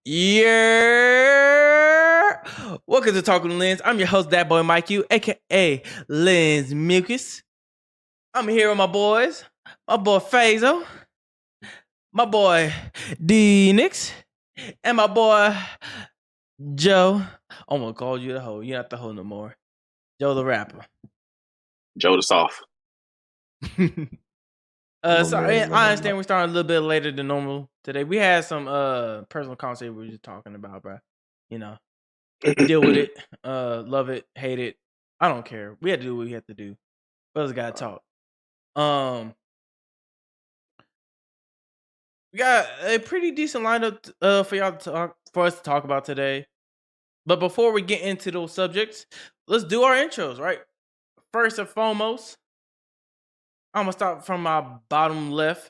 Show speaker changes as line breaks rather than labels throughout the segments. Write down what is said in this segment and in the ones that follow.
Yeah. Welcome to Talking Lens. I'm your host, that boy Mike U, aka LensMukus. I'm here with my boys, my boy Fazo, my boy D-Nyx, and my boy Joe. I'm gonna call you the hoe. You're not the hoe no more. Joe the rapper.
Joe the soft.
Sorry, I understand we're starting a little bit later than normal today. We had some personal conversation we were just talking about, bro. You know, deal with it. Love it, hate it. I don't care. We had to do what we had to do. Brothers gotta talk. We got a pretty decent lineup for y'all to talk for us to talk about today. But before we get into those subjects, let's do our intros, right? First and foremost, I'm gonna start from my bottom left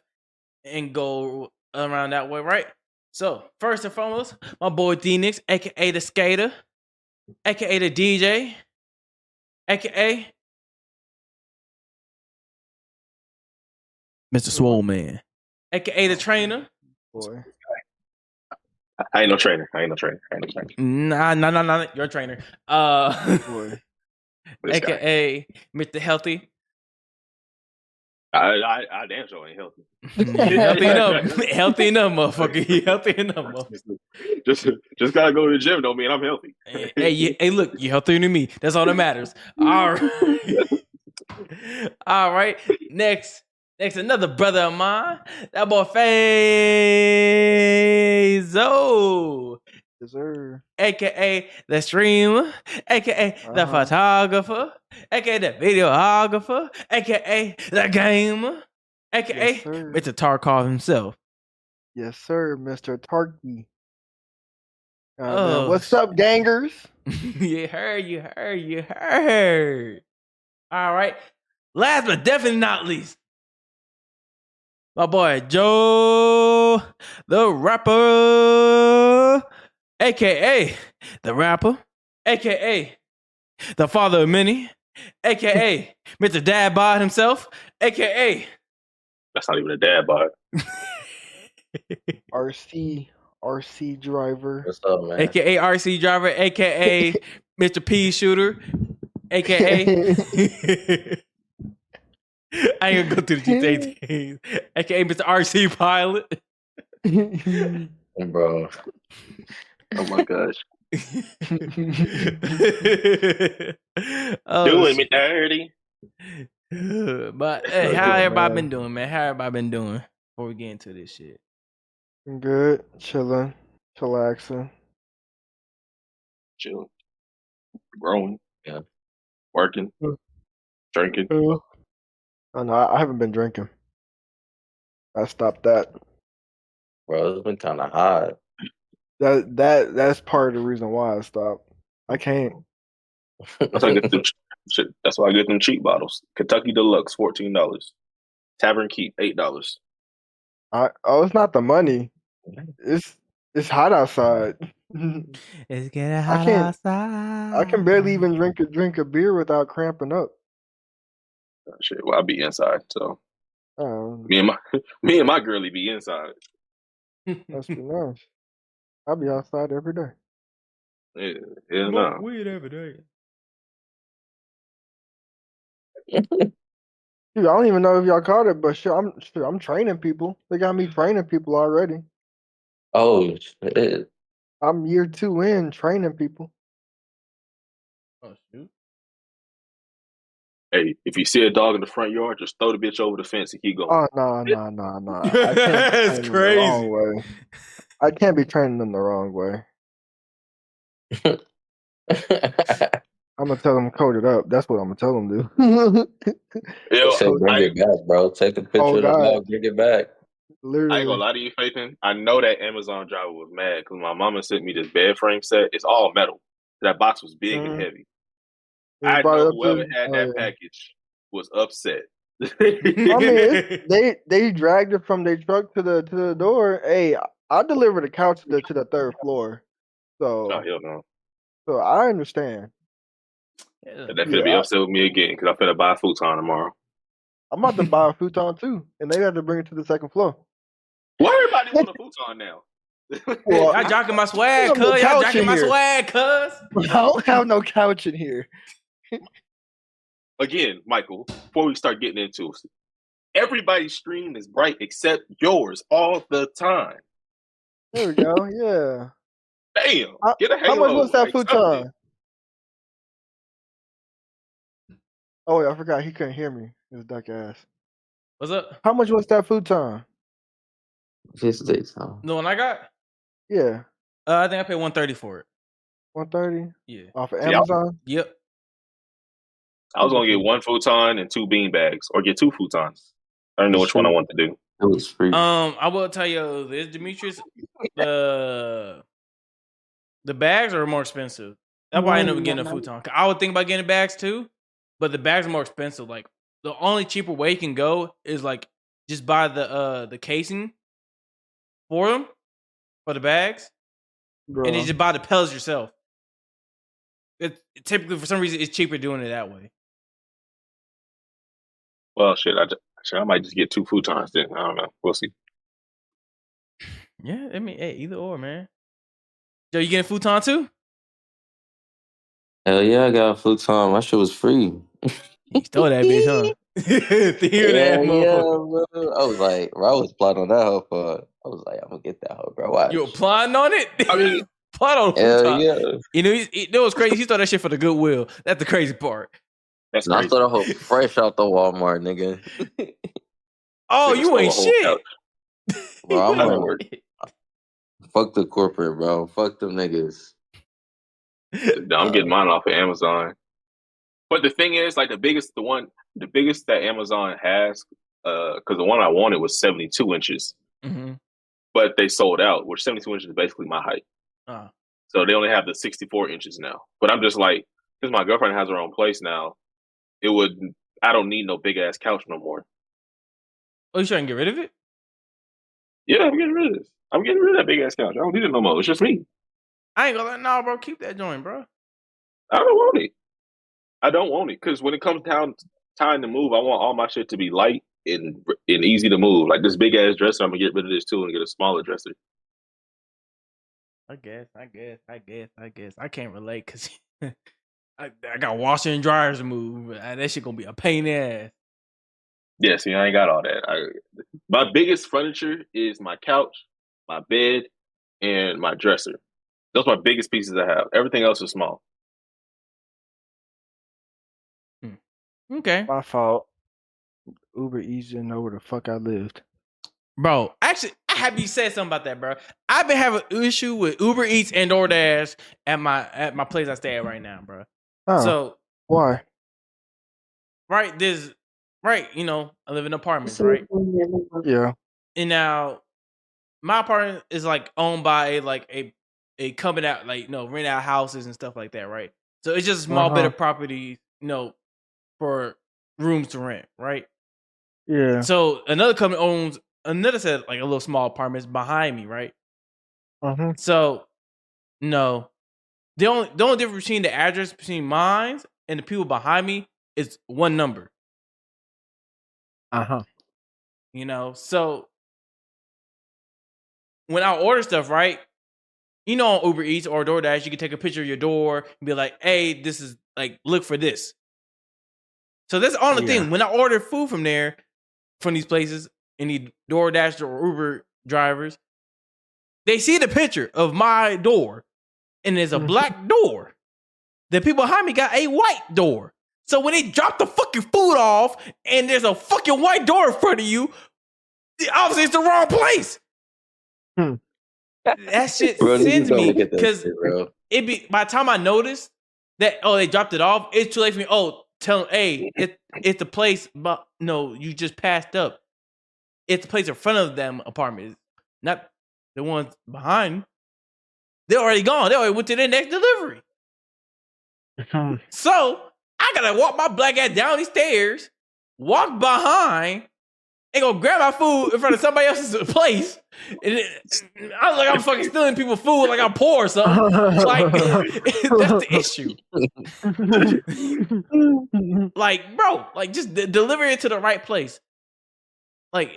and go around that way, right? So, first and foremost, my boy D-Nyx, aka the skater, aka the DJ, aka Mr. Swole Man, aka the trainer.
Boy.
I ain't no trainer.
Nah, you're a trainer.
Boy.
aka Mr. Healthy.
I damn sure ain't healthy.
Healthy enough, motherfucker. Healthy enough, motherfucker.
Just gotta go to the gym, don't mean I'm healthy.
Hey, look, you're healthier than me. That's all that matters. All right. All right. Next, another brother of mine. That boy Fazo.
Yes, sir.
AKA the streamer, AKA the photographer, AKA the videographer, AKA the gamer, AKA
Yes, sir.
Mr. Tarkov himself.
Yes, sir, Mr. Tarky. What's up, gangers?
You heard. All right. Last but definitely not least, my boy Joe the rapper, aka the rapper, aka the father of many, aka Mr. Dad Bod himself, aka
that's not even a dad bod.
RC driver.
What's up, man?
aka RC driver, aka Mr. P shooter, aka I ain't gonna go through the GTA things, aka Mr. RC pilot.
Bro.
Oh my gosh.
Doing
me dirty.
But hey, how everybody been doing, man? How everybody been doing before we get into this shit?
Good, chilling, chillaxing.
Chilling. Growing.
Yeah.
Working. Drinking.
Oh no, I haven't been drinking. I stopped that.
Bro, it's been kind of hot.
That's part of the reason why I stopped. I can't.
That's why I get them cheap bottles. Kentucky Deluxe, $14. Tavern Keep, $8.
It's not the money. It's hot outside.
It's getting hot outside.
I can barely even drink a beer without cramping up.
Shit, well, I'll be inside, so me and my girlie be inside.
Must be nice. I'll be outside every day.
Yeah, no.
Weed every day.
Dude, I don't even know if y'all caught it, but I'm training people. They got me training people already.
Oh shit!
I'm year 2 in training people.
Oh shoot!
Hey, if you see a dog in the front yard, just throw the bitch over the fence and keep going.
Oh no!
That's crazy.
I can't be training them the wrong way. I'm gonna tell them code it up. That's what I'm gonna tell them do.
Bring it back, bro. Take a picture of the dog, bring it back.
Literally.
I ain't gonna lie to you, Fathan. I know that Amazon driver was mad because my mama sent me this bed frame set. It's all metal. That box was big and heavy. I know whoever had that package was upset.
I mean, they dragged it from their truck to the door. Hey, I delivered a couch to the 3rd floor, so
hell no.
So I understand.
Yeah, that finna be upset with me again because I finna buy a futon tomorrow.
I'm about to buy a futon too, and they had to bring it to the 2nd floor.
Why everybody want a futon now?
Well, y'all jocking my swag, cuz. Y'all jocking my swag, cuz.
I don't have no couch in here.
Again, Michael, before we start getting into it, everybody's screen is bright except yours all the time.
There we go. Yeah.
Damn. Get a halo.
How much was that futon? Oh, wait, I forgot. He couldn't hear me. His duck ass.
What's up?
How much was that futon?
$50.
The one I got?
Yeah.
I think I paid $130 for it.
$130?
Yeah.
Off of Amazon?
Yep.
I was gonna get one futon and 2 bean bags, or get 2 futons. I don't know which one I want to do.
It was free.
I will tell you this, Demetrius. The bags are more expensive. That's why I ended up getting a futon. I would think about getting bags too, but the bags are more expensive. Like the only cheaper way you can go is like just buy the casing for them for the bags, and then just buy the pellets yourself. Typically, for some reason, it's cheaper doing it that way.
Well, shit, I might just get 2 futons then. I don't know. We'll see.
Yeah, I mean, hey, either or, man. Joe, you getting a futon too?
Hell yeah, I got a futon. My shit was free.
You stole that bitch, huh?
Yeah, bro. I was like, bro, I was plotting on that hoe for. I was like, I'm gonna get that hoe, bro. Watch.
You were plotting on it?
I mean,
plot on
hell yeah.
You know, it was crazy. He stole that shit for the goodwill. That's the crazy part.
That's crazy.
I stole the hoe fresh out the Walmart, nigga.
Oh, you ain't shit.
Bro, I'm like, fuck the corporate, bro. Fuck them niggas.
I'm getting mine off of Amazon. But the thing is, like the biggest that Amazon has, because the one I wanted was 72 inches.
Mm-hmm.
But they sold out, which 72 inches is basically my height. So they only have the 64 inches now. But I'm just like, since my girlfriend has her own place now, I don't need no big ass couch no more.
Oh, you trying to get rid of it?
Yeah, I'm getting rid of this. I'm getting rid of that big ass couch. I don't need it no more. It's just me.
I ain't gonna let no, bro. Keep that joint, bro.
I don't want it. I don't want it because when it comes down time to move, I want all my shit to be light and easy to move. Like this big ass dresser, I'm gonna get rid of this too and get a smaller dresser.
I guess. I can't relate because I got washer and dryers to move. That shit gonna be a pain in the ass.
Yeah, see, I ain't got all that. My biggest furniture is my couch, my bed, and my dresser. Those are my biggest pieces I have. Everything else is small.
Okay.
My fault. Uber Eats didn't know where the fuck I lived.
Bro, actually, I have you said something about that, bro. I've been having an issue with Uber Eats and DoorDash at my place I stay at right now, bro.
Oh,
so
why?
Right, you know, I live in apartments, right?
Yeah.
And now my apartment is like owned by a company out, like, you know, rent out houses and stuff like that, right? So it's just a small bit of property, you know, for rooms to rent, right?
Yeah.
So another company owns another set, like a little small apartments behind me, right? So no, the only difference between the address between mine and the people behind me is one number. You know, so when I order stuff, right? You know, on Uber Eats or DoorDash, you can take a picture of your door and be like, "Hey, this is like, look for this." So that's the only thing. When I order food from there, from these places, any DoorDash or Uber drivers, they see the picture of my door, and there's a black door. The people behind me got a white door. So when they drop the fucking food off, and there's a fucking white door in front of you, obviously it's the wrong place. That shit sends me because it be by the time I notice that they dropped it off, it's too late for me. Tell them, hey, it's the place, but no, you just passed up. It's the place in front of them apartment, not the ones behind. They're already gone. They already went to their next delivery. So I gotta walk my black ass down these stairs, walk behind, and go grab my food in front of somebody else's place. And I was like, I'm fucking stealing people's food like I'm poor or something. Like, that's the issue. Like, bro, like just deliver it to the right place. Like,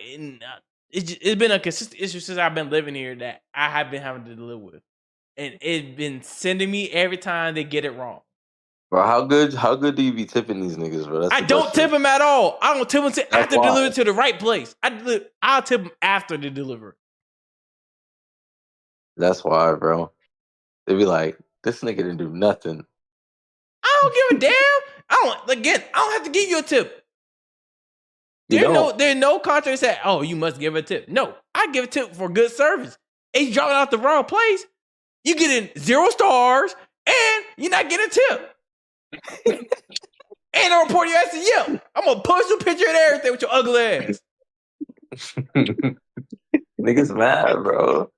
it's been a consistent issue since I've been living here that I have been having to live with, and it's been sending me every time they get it wrong.
Bro, how good do you be tipping these niggas, bro?
I don't tip them at all. I don't tip them after deliver to the right place. I'll tip them after the delivery.
That's why, bro. They be like, this nigga didn't do nothing.
I don't give a damn. I don't have to give you a tip. There's no contract that, oh, you must give a tip. No, I give a tip for good service. And you dropping out the wrong place, you getting 0 stars, and you're not getting a tip. And I'm reporting your ass to Yelp. I'm gonna post your picture and everything with your ugly ass.
Niggas mad, bro.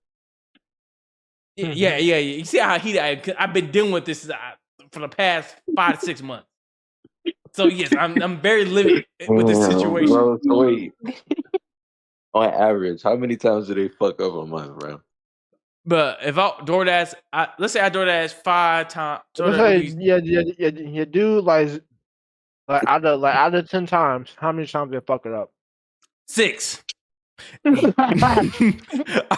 Yeah. You see how I've been dealing with this for the past 5 to 6 months. So yes, I'm very living with this situation.
Bro, so wait. On average, how many times do they fuck up a month, bro?
But if I DoorDash, let's say I DoorDash 5 times.
You do like out of 10 times, how many times they fuck it up?
6. All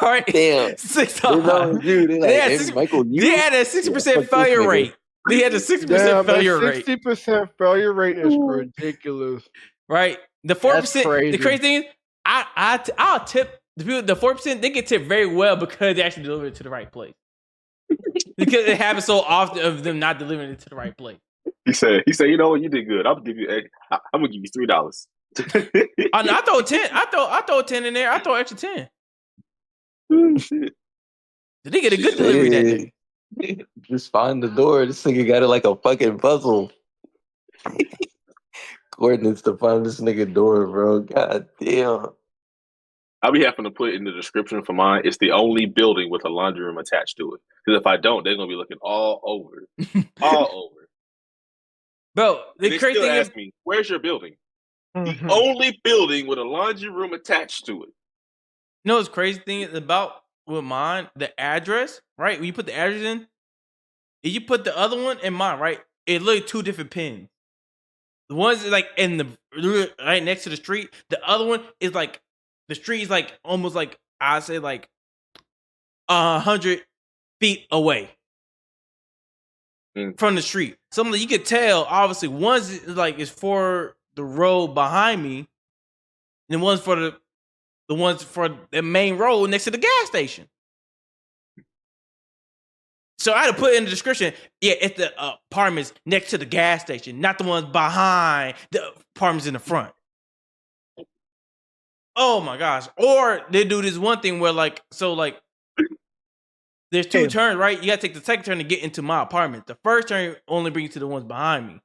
right,
damn.
6 times. They had a 60% failure rate. They had a 60% failure rate.
60% failure rate is ridiculous.
Right, the 4%. The crazy thing is, I'll tip the people. The 4%, they get tipped very well because they actually deliver it to the right place. Because it happens so often of them not delivering it to the right place.
He said, you know what, you did good. I'm gonna give you $3.
I throw 10. I throw 10 in there. I throw extra 10.
Shit.
Did they get a good delivery that day?
Just find the door. This nigga got it like a fucking puzzle. Coordinates to find this nigga door, bro. God damn.
I'll be having to put in the description for mine. It's the only building with a laundry room attached to it. Because if I don't, they're gonna be looking all over, all over.
Bro, the crazy thing
ask me, "Where's your building?" The only building with a laundry room attached to it.
You know what's crazy thing is about with mine, the address, right? When you put the address in, if you put the other one in mine, right? It literally 2 different pins. The one's like in the right next to the street. The other one is like the street is like almost like I'd say like 100 feet away from the street. Something you could tell. Obviously, one's is for the road behind me, and one's for the ones for the main road next to the gas station. So I had to put in the description, it's the apartments next to the gas station, not the ones behind the apartments in the front. Oh my gosh. Or they do this one thing where there's 2 turns, right? You gotta take the second turn to get into my apartment. The first turn only brings you to the ones behind me.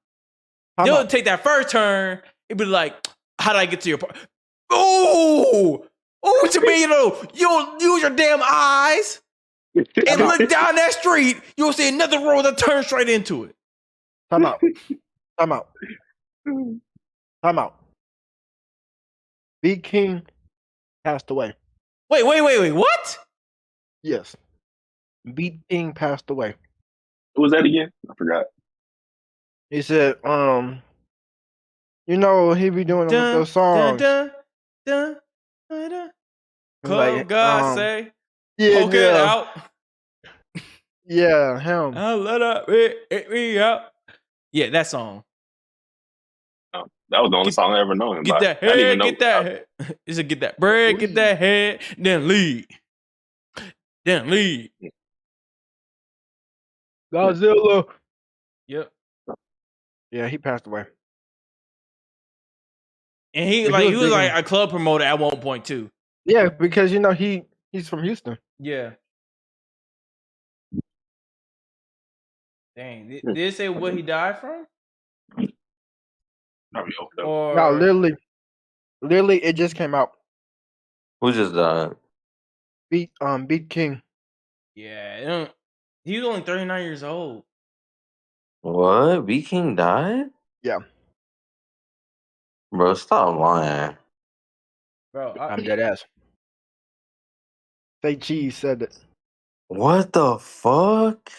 They'll take that first turn, it'd be like, how did I get to your apartment? Oh, what you mean, you don't use your damn eyes and look down that street, you'll see another road that turns straight into it.
Time out. Big King passed away.
Wait, what?
Yes. Beat King passed away.
What was that again? I forgot.
He said, he be doing those songs.
God say,
poke
it out.
Yeah, him.
I'll let up me out. Yeah, that song.
Oh, that was the only song I ever known him
by. Get that head, get that head. Is it get that bread, get that head, then leave.
Godzilla.
Yep.
Yeah, he passed away.
And he was like a club promoter at one point too.
Yeah, because he's from Houston.
Yeah. Dang, did it say what he died from?
No, literally, it just came out.
Who just died?
Beat King.
Yeah, he was only 39 years old.
What? Beat King died?
Yeah.
Bro, stop lying.
Bro,
I'm dead ass. Fake Cheese said it.
What the fuck?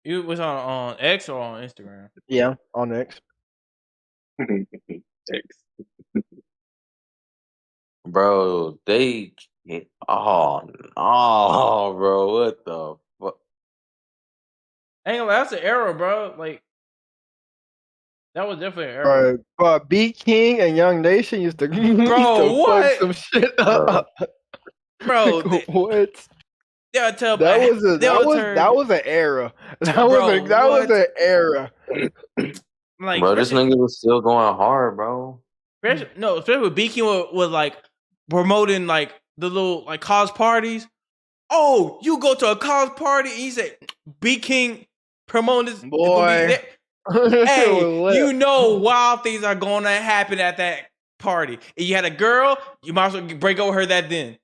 It was on X or on Instagram?
Yeah, on X.
X.
Bro, oh no, bro, what the fuck?
Ain't gonna lie, that's an error, bro. Like that was definitely an error.
But B King and Young Nation used to
what?
fuck some shit up.
Bro,
what?
They'll tell
that was an era. That was an era.
Like,
bro, this nigga was still going hard, bro.
Especially with B King was like promoting like the little like college parties. Oh, you go to a college party and you say B King promoting this
boy.
Hey, you know wild things are going to happen at that party. If you had a girl, you might as well break up with her that then.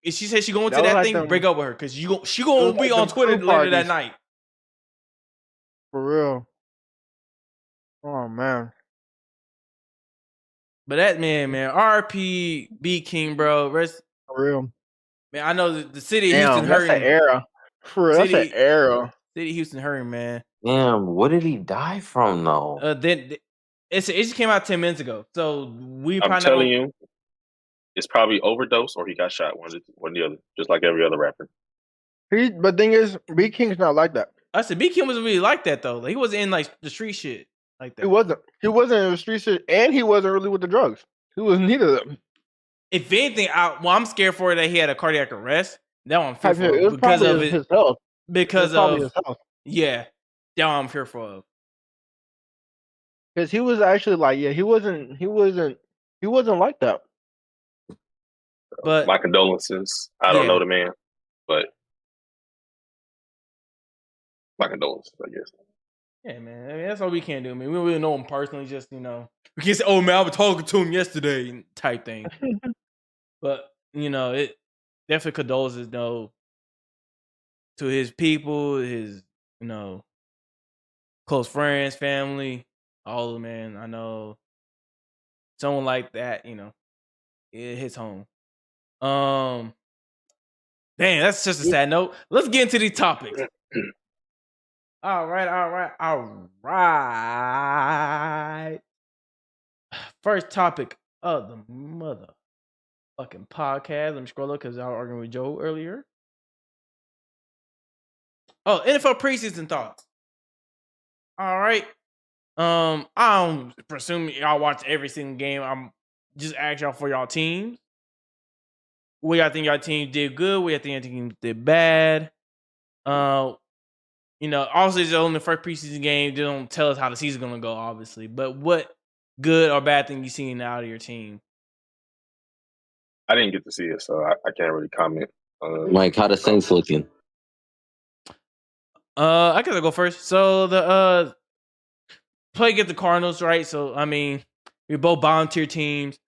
If she said she going to that thing, break up with her because she gonna be on Twitter later that night.
For real. Oh man.
But that man, RP B King, bro. Rest
for real.
Man, I know the city of Houston hurting.
That's an era. For real, that's an era.
City of Houston hurting, man.
Damn, what did he die from though?
Then it just came out 10 minutes ago. So
I'm telling you, it's probably overdose or he got shot. One or the other, just like every other rapper.
But thing is, B King's not like that.
I said B King wasn't really like that though. Like, he wasn't in like the street shit like that.
He wasn't. He wasn't in the street shit, and he wasn't really with the drugs. He was neither of them.
If anything, I'm scared for that he had a cardiac arrest. That one I'm fearful
of because of his health.
Because of his health. Yeah, that one I'm fearful of.
Because he was actually like, he wasn't like that.
But my condolences. I don't know the man, but my condolences, I guess.
Yeah, man. I mean, that's all we can do. I mean, we don't really know him personally. Just we can't say, "Oh man, I was talking to him yesterday," type thing. But it definitely condolences though to his people, his close friends, family, all of them. Man, I know someone like that. It hits home. Dang, that's just a sad note. Let's get into these topics. All right. First topic of the motherfucking podcast. Let me scroll up because I was arguing with Joe earlier. Oh, NFL preseason thoughts. All right. I don't presume y'all watch every single game. I'm just asking y'all for y'all teams. What y'all think y'all team did good? What y'all think y'all team did bad? Obviously it's only the first preseason game. They don't tell us how the season's gonna go, obviously. But what good or bad thing you seen out of your team?
I didn't get to see it, so I can't really comment.
Mike, how the Saints looking?
I gotta go first. So the play against the Cardinals, right? So I mean, we're both volunteer teams.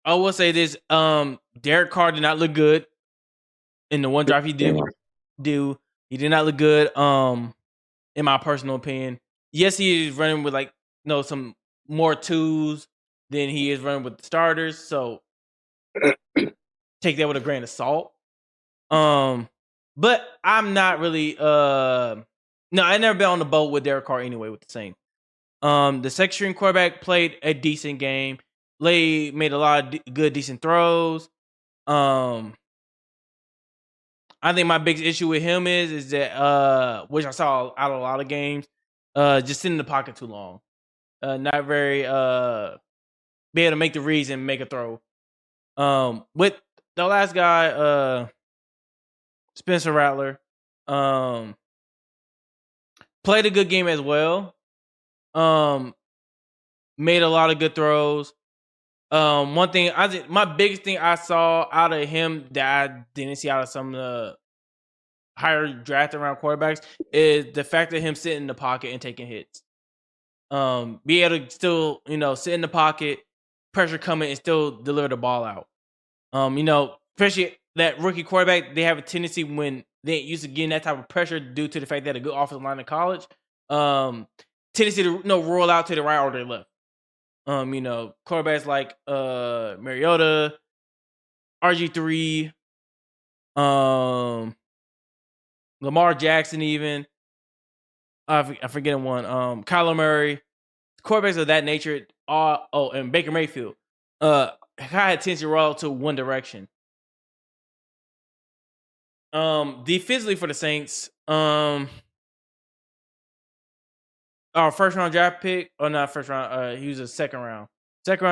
I will say this: Derek Carr did not look good in the one drive he did. He did not look good. In my personal opinion, yes, he is running with some more twos than he is running with the starters. So take that with a grain of salt. But I'm not really. No, I never been on the boat with Derek Carr anyway with the Saints. The second string quarterback played a decent game. Made a lot of good, decent throws. I think my biggest issue with him is that which I saw out of a lot of games, just sitting in the pocket too long. Not very be able to make the reads and make a throw. With the last guy, Spencer Rattler, played a good game as well. Made a lot of good throws. One thing my biggest thing I saw out of him that I didn't see out of some of the higher drafted around quarterbacks is the fact that him sitting in the pocket and taking hits. Be able to still, sit in the pocket, pressure coming and still deliver the ball out. Especially that rookie quarterback, they have a tendency when they used to getting that type of pressure due to the fact that a good offensive line in college, tendency to roll out to the right or to the left. Quarterbacks like Mariota, RG3, Lamar Jackson, even I'm forgetting one. Kyler Murray, quarterbacks of that nature. And Baker Mayfield. had tendency to roll to one direction. Defensively for the Saints, our first round draft pick, or not first round, he was a second round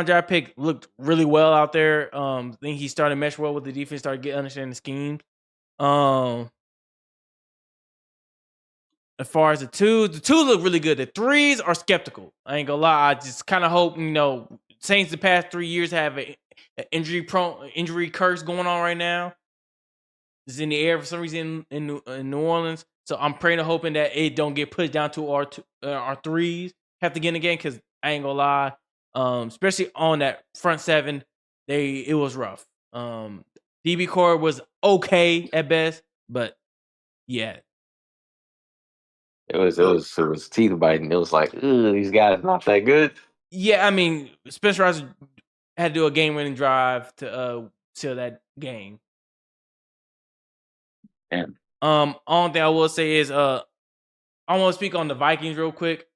draft pick, looked really well out there. I think he started to mesh well with the defense, started getting understanding the schemes. As far as the twos look really good. The threes are skeptical. I ain't gonna lie. I just kind of hope, Saints the past 3 years have an injury curse going on right now. It's in the air for some reason in New Orleans. So I'm praying and hoping that it don't get pushed down to our threes have to get in the game, because I ain't gonna lie. Especially on that front seven, it was rough. DB core was okay at best, but yeah.
It was teeth biting. It was like, these guys not that good.
Yeah, I mean, Spencer Rice had to do a game-winning drive to seal that game.
Damn.
Only thing I will say is, I want to speak on the Vikings real quick,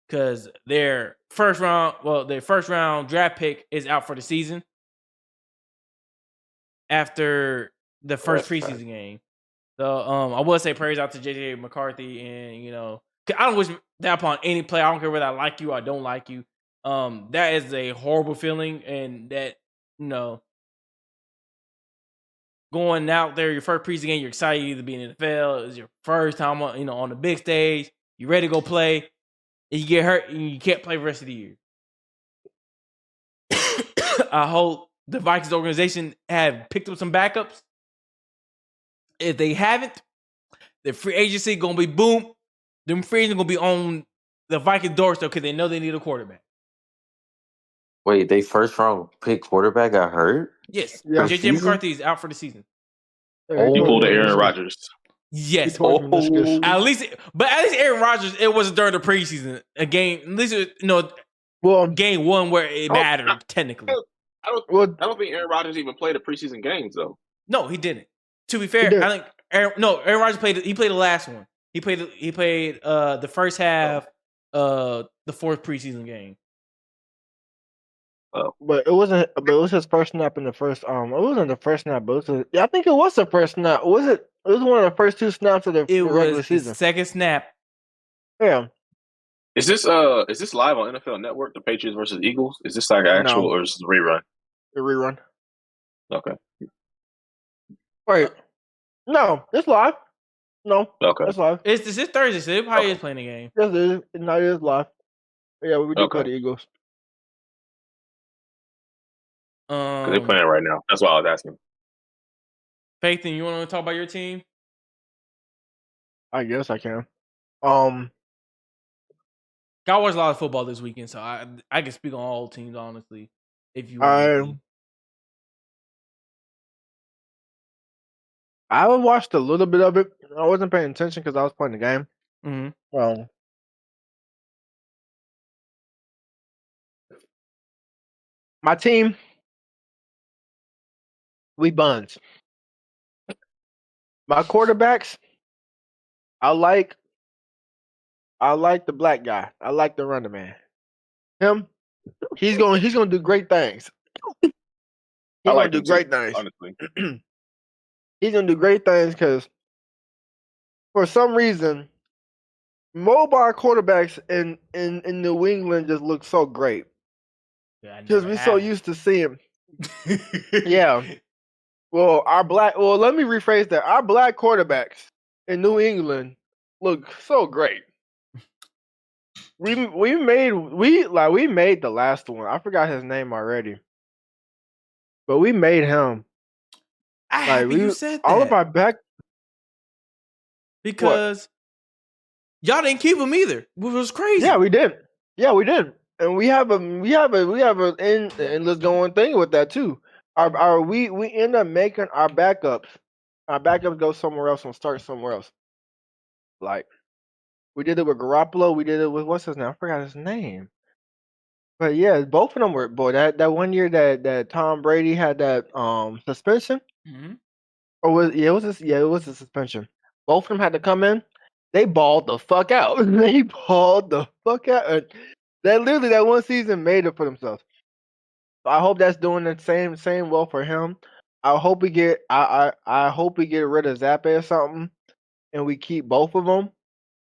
because their first round draft pick is out for the season after the first preseason game. So I will say praise out to JJ McCarthy, and I don't wish that upon any player. I don't care whether I like you or I don't like you. That is a horrible feeling, and that going out there, your first preseason game, you're excited to be in the NFL. It's your first time on the big stage. You're ready to go play, and you get hurt, and you can't play the rest of the year. I hope the Vikings organization have picked up some backups. If they haven't, the free agency gonna be boom. Them free agents gonna be on the Vikings doorstep because they know they need a quarterback.
Wait, they first round pick quarterback got hurt?
Yes.
Yeah.
JJ McCarthy is out for the season.
He pulled the Aaron Rodgers.
Yes.
At
least Aaron Rodgers, it wasn't during the preseason. A game, at least game one where it mattered technically.
I don't think Aaron Rodgers even played the preseason games though.
No, he didn't. To be fair, I think Aaron Rodgers played the last one. He played the first half, the fourth preseason game.
But it wasn't. But it was his first snap in the first. It wasn't the first snap, but I think it was the first snap. Was it? It was one of the first two snaps of the regular season.
The second snap.
Yeah.
Is this live on NFL Network? The Patriots versus Eagles. Is this like actual or is this a rerun?
A rerun.
Okay.
Wait. No, it's live. No.
Okay.
It's live.
This is Thursday, so they probably is playing the game.
Yes, it is. No, it is live. Yeah, we do play the Eagles.
Because they're playing right now. That's why I was asking.
Peyton, you want to talk about your team?
I guess I can.
I watched a lot of football this weekend, so I can speak on all teams honestly. If you want.
I watched a little bit of it. I wasn't paying attention because I was playing the game.
Mm-hmm.
My team, we buns. My quarterbacks, I like the black guy. I like the running man. Him, he's gonna do great things. He's gonna do great things.
Honestly.
He's gonna do great things because for some reason, mobile quarterbacks in New England just look so great. Because we're so used to seeing. Yeah. Well, let me rephrase that. Our black quarterbacks in New England look so great. We made the last one. I forgot his name already. But we made him.
You said that.
All of our back,
because y'all didn't keep him either, which was crazy.
Yeah, we did. And we have an endless going thing with that too. We end up making our backups. Our backups go somewhere else and start somewhere else. Like we did it with Garoppolo. We did it with what's his name? I forgot his name. But yeah, both of them were that 1 year that Tom Brady had that suspension.
Mm-hmm.
It was a suspension. Both of them had to come in. They balled the fuck out. That literally that one season made it for themselves. I hope that's doing the same well for him. I hope we get I hope we get rid of Zappe or something, and we keep both of them,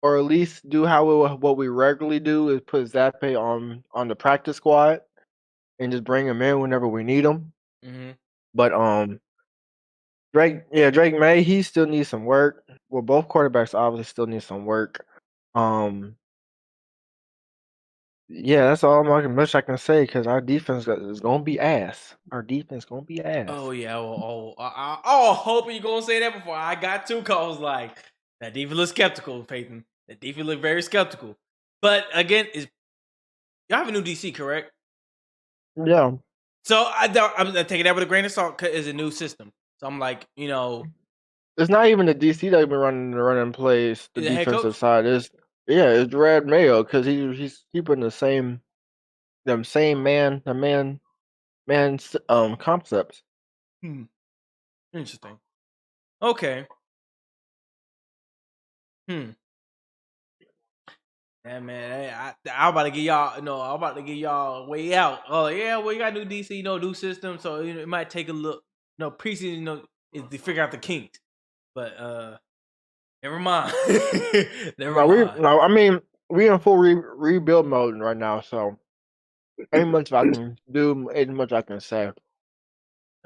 or at least do what we regularly do is put Zappe on the practice squad and just bring him in whenever we need him.
Mm-hmm.
But Drake May, he still needs some work. Well, both quarterbacks obviously still need some work. Yeah, that's all much I can say because our defense is gonna be ass. Our defense gonna be ass.
Oh yeah. I hoping you're gonna say that before I got to. Cause I was like, that defense look skeptical, Peyton. That defense look very skeptical. But again, y'all have a new DC, correct?
Yeah.
So I'm taking that with a grain of salt because it's a new system. So I'm like,
it's not even the DC that been running plays. The defensive side is it's Red Mayo because he's keeping the same man concepts.
Interesting. Okay. Yeah, man. I'm about to get y'all. No, I'm about to get y'all way out. Oh yeah, well you got new DC, new system, so it might take a look. Preseason, is to figure out the kinks. But never mind.
I mean, we in full rebuild mode right now, so ain't much I can do. Ain't much I can say.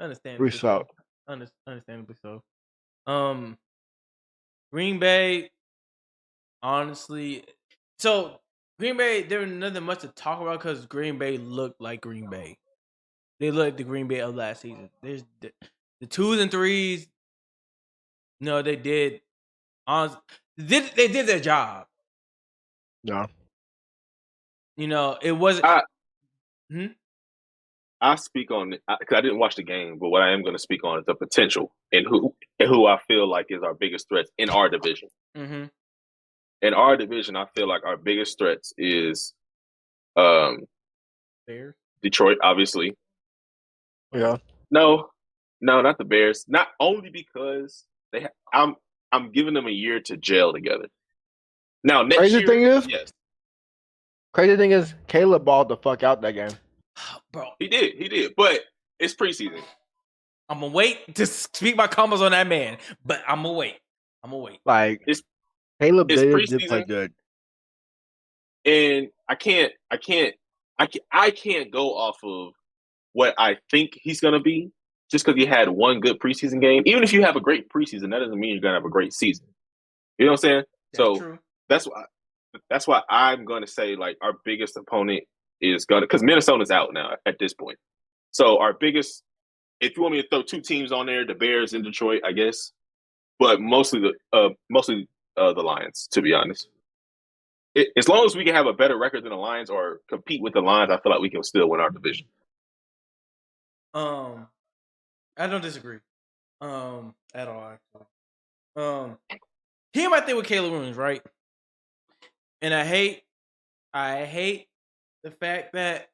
Understandably so. Understandably so. Green Bay, honestly. So Green Bay, there was nothing much to talk about because Green Bay looked like Green Bay. They looked like the Green Bay of last season. There's the 2s and 3s. No, they did. They did their job.
Yeah.
It wasn't.
I speak on it because I didn't watch the game, but what I am going to speak on is the potential and who I feel like is our biggest threats in our division.
Mm-hmm.
In our division, I feel like our biggest threats is
Bears?
Detroit, obviously.
Yeah.
No, not the Bears. Not only because I'm giving them a year to gel together. Now, next year, yes.
Crazy thing is, Caleb balled the fuck out that game.
Bro,
he did. But it's preseason.
I'm gonna wait to speak my comments on that man, but I'm gonna wait.
Like Caleb did play good,
and I can't go off of what I think he's gonna be just because he had one good preseason game. Even if you have a great preseason, that doesn't mean you're gonna have a great season. You know what I'm saying?
That's true.
That's why I'm gonna say like our biggest opponent is gonna because Minnesota's out now at this point. So our biggest, if you want me to throw two teams on there, the Bears and Detroit, I guess, but mostly the Lions, to be honest. As long as we can have a better record than the Lions or compete with the Lions, I feel like we can still win our division.
I don't disagree. At all, actually. Here's my thing with Caleb Williams, right? And I hate the fact that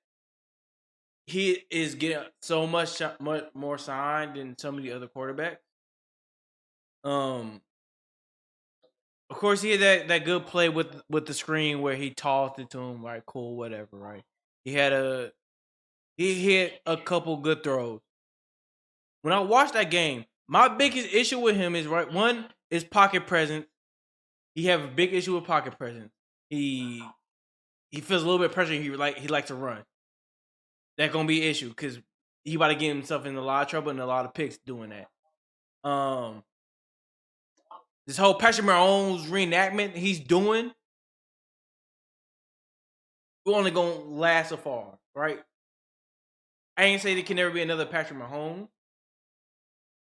he is getting so much more signed than some of the other quarterbacks. Of course, he had that good play with the screen where he tossed it to him. Right, cool, whatever. Right, he hit a couple good throws. When I watched that game, my biggest issue with him is one is pocket presence. He have a big issue with pocket presence. He feels a little bit of pressure. He likes to run. That's gonna be an issue because he about to get himself in a lot of trouble and a lot of picks doing that. This whole Patrick Mahomes reenactment he's doing, we're only gonna last so far, right? I ain't say there can never be another Patrick Mahomes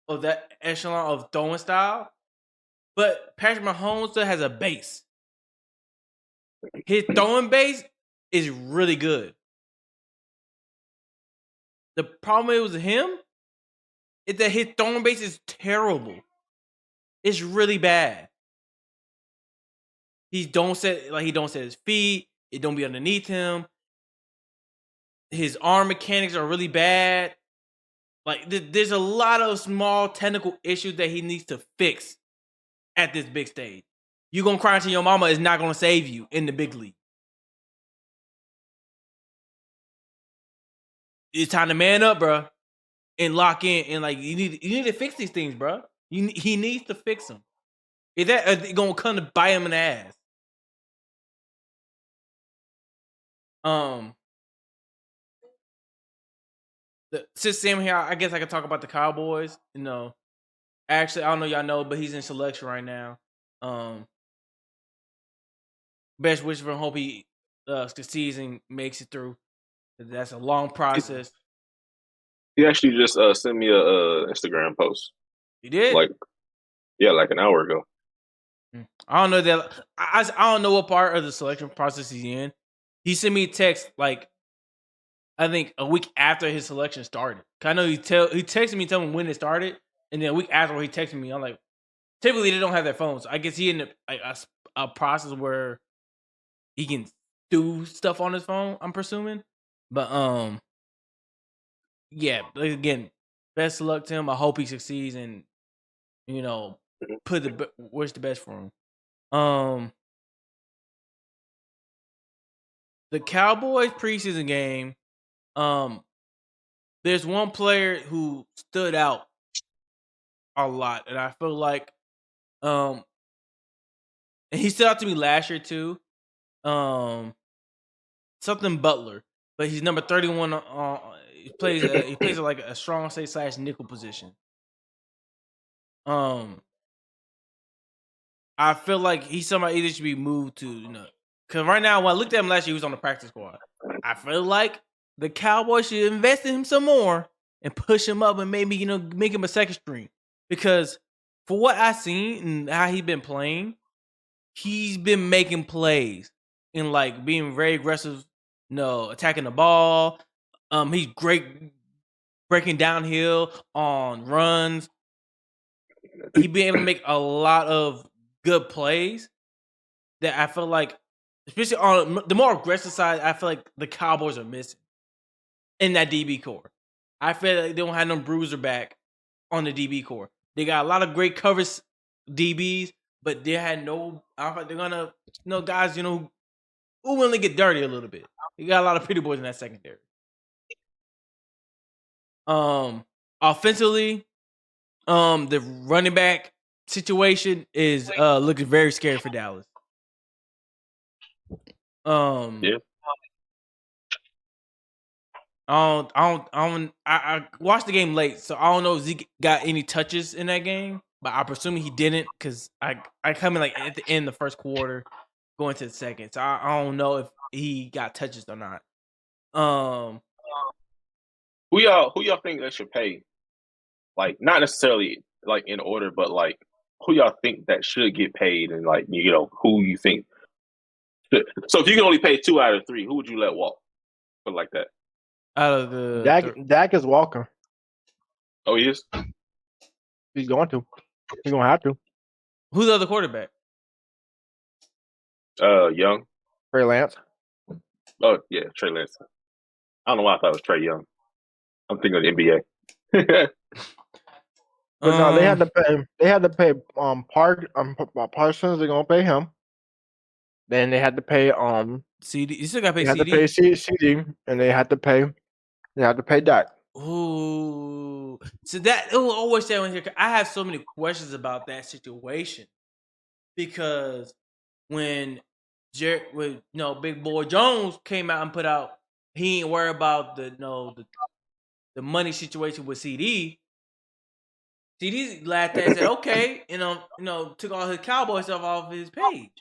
of that echelon of throwing style, but Patrick Mahomes still has a base. His throwing base is really good. The problem with him is that his throwing base is terrible. It's really bad. He don't set his feet. It don't be underneath him. His arm mechanics are really bad. Like there's a lot of small technical issues that he needs to fix at this big stage. You gonna cry until your mama is not gonna save you in the big league. it's time to man up, bro, and lock in. And like you need to fix these things, bro. He needs to fix them. Is that gonna come to bite him in the ass? Since Sam here, I guess I could talk about the Cowboys. You know, actually, I don't know y'all know, but he's in selection right now. Best wishes for him. Hope he succeeds and makes it through. That's a long process.
He actually just sent me a Instagram post.
He did?
Like an hour ago.
I don't know that. I don't know what part of the selection process he's in. He sent me a text like I think a week after his selection started. I know he texted me telling me when it started, and then a week after he texted me, I'm like, typically they don't have their phones. So I guess he in a process where he can do stuff on his phone. I'm presuming, but yeah. Again, best of luck to him. I hope he succeeds and wish the best for him. The Cowboys preseason game. There's one player who stood out a lot, and I feel like, and he stood out to me last year too. Something Butler, but he's number 31. He plays like a strong safety / nickel position. I feel like he's somebody that should be moved to, because right now when I looked at him last year, he was on the practice squad. I feel like the Cowboys should invest in him some more and push him up and maybe, make him a second string. Because for what I've seen and how he's been playing, he's been making plays and like being very aggressive, attacking the ball. He's great breaking downhill on runs. He's been able to make a lot of good plays that I feel like, especially on the more aggressive side, I feel like the Cowboys are missing in that DB core. I feel like they don't have no bruiser back on the DB core. They got a lot of great coverage DBs, but they had no. I don't think they're gonna guys who willing to get dirty a little bit. You got a lot of pretty boys in that secondary. Offensively, the running back situation is looking very scary for Dallas.
Yeah.
I watched the game late, so I don't know if Zeke got any touches in that game, but I presume he didn't because I come in like at the end of the first quarter, going to the second, so I don't know if he got touches or not.
Who y'all think that should pay? Like not necessarily like in order, but like who y'all think that should get paid, and like who you think. So if you can only pay 2 out of 3, who would you let walk? Put it like that.
Out of the
Dak is walking.
Oh, he is?
He's going to. He's gonna have to.
Who's the other quarterback?
Young.
Trey Lance.
Oh yeah, Trey Lance. I don't know why I thought it was Trey Young. I'm thinking of the NBA.
But no, they had to pay. They had to pay Parsons. They're gonna pay him. Then they had to pay
CD. You still got to pay
CD. They had to pay CD, and they had to pay. They had to pay Dak.
Ooh, so that it will always stay on here. I have so many questions about that situation because when Big Boy Jones came out and put out, he ain't worried about the money situation with CD. CD laughed at and said, "Okay," took all his cowboy stuff off his page.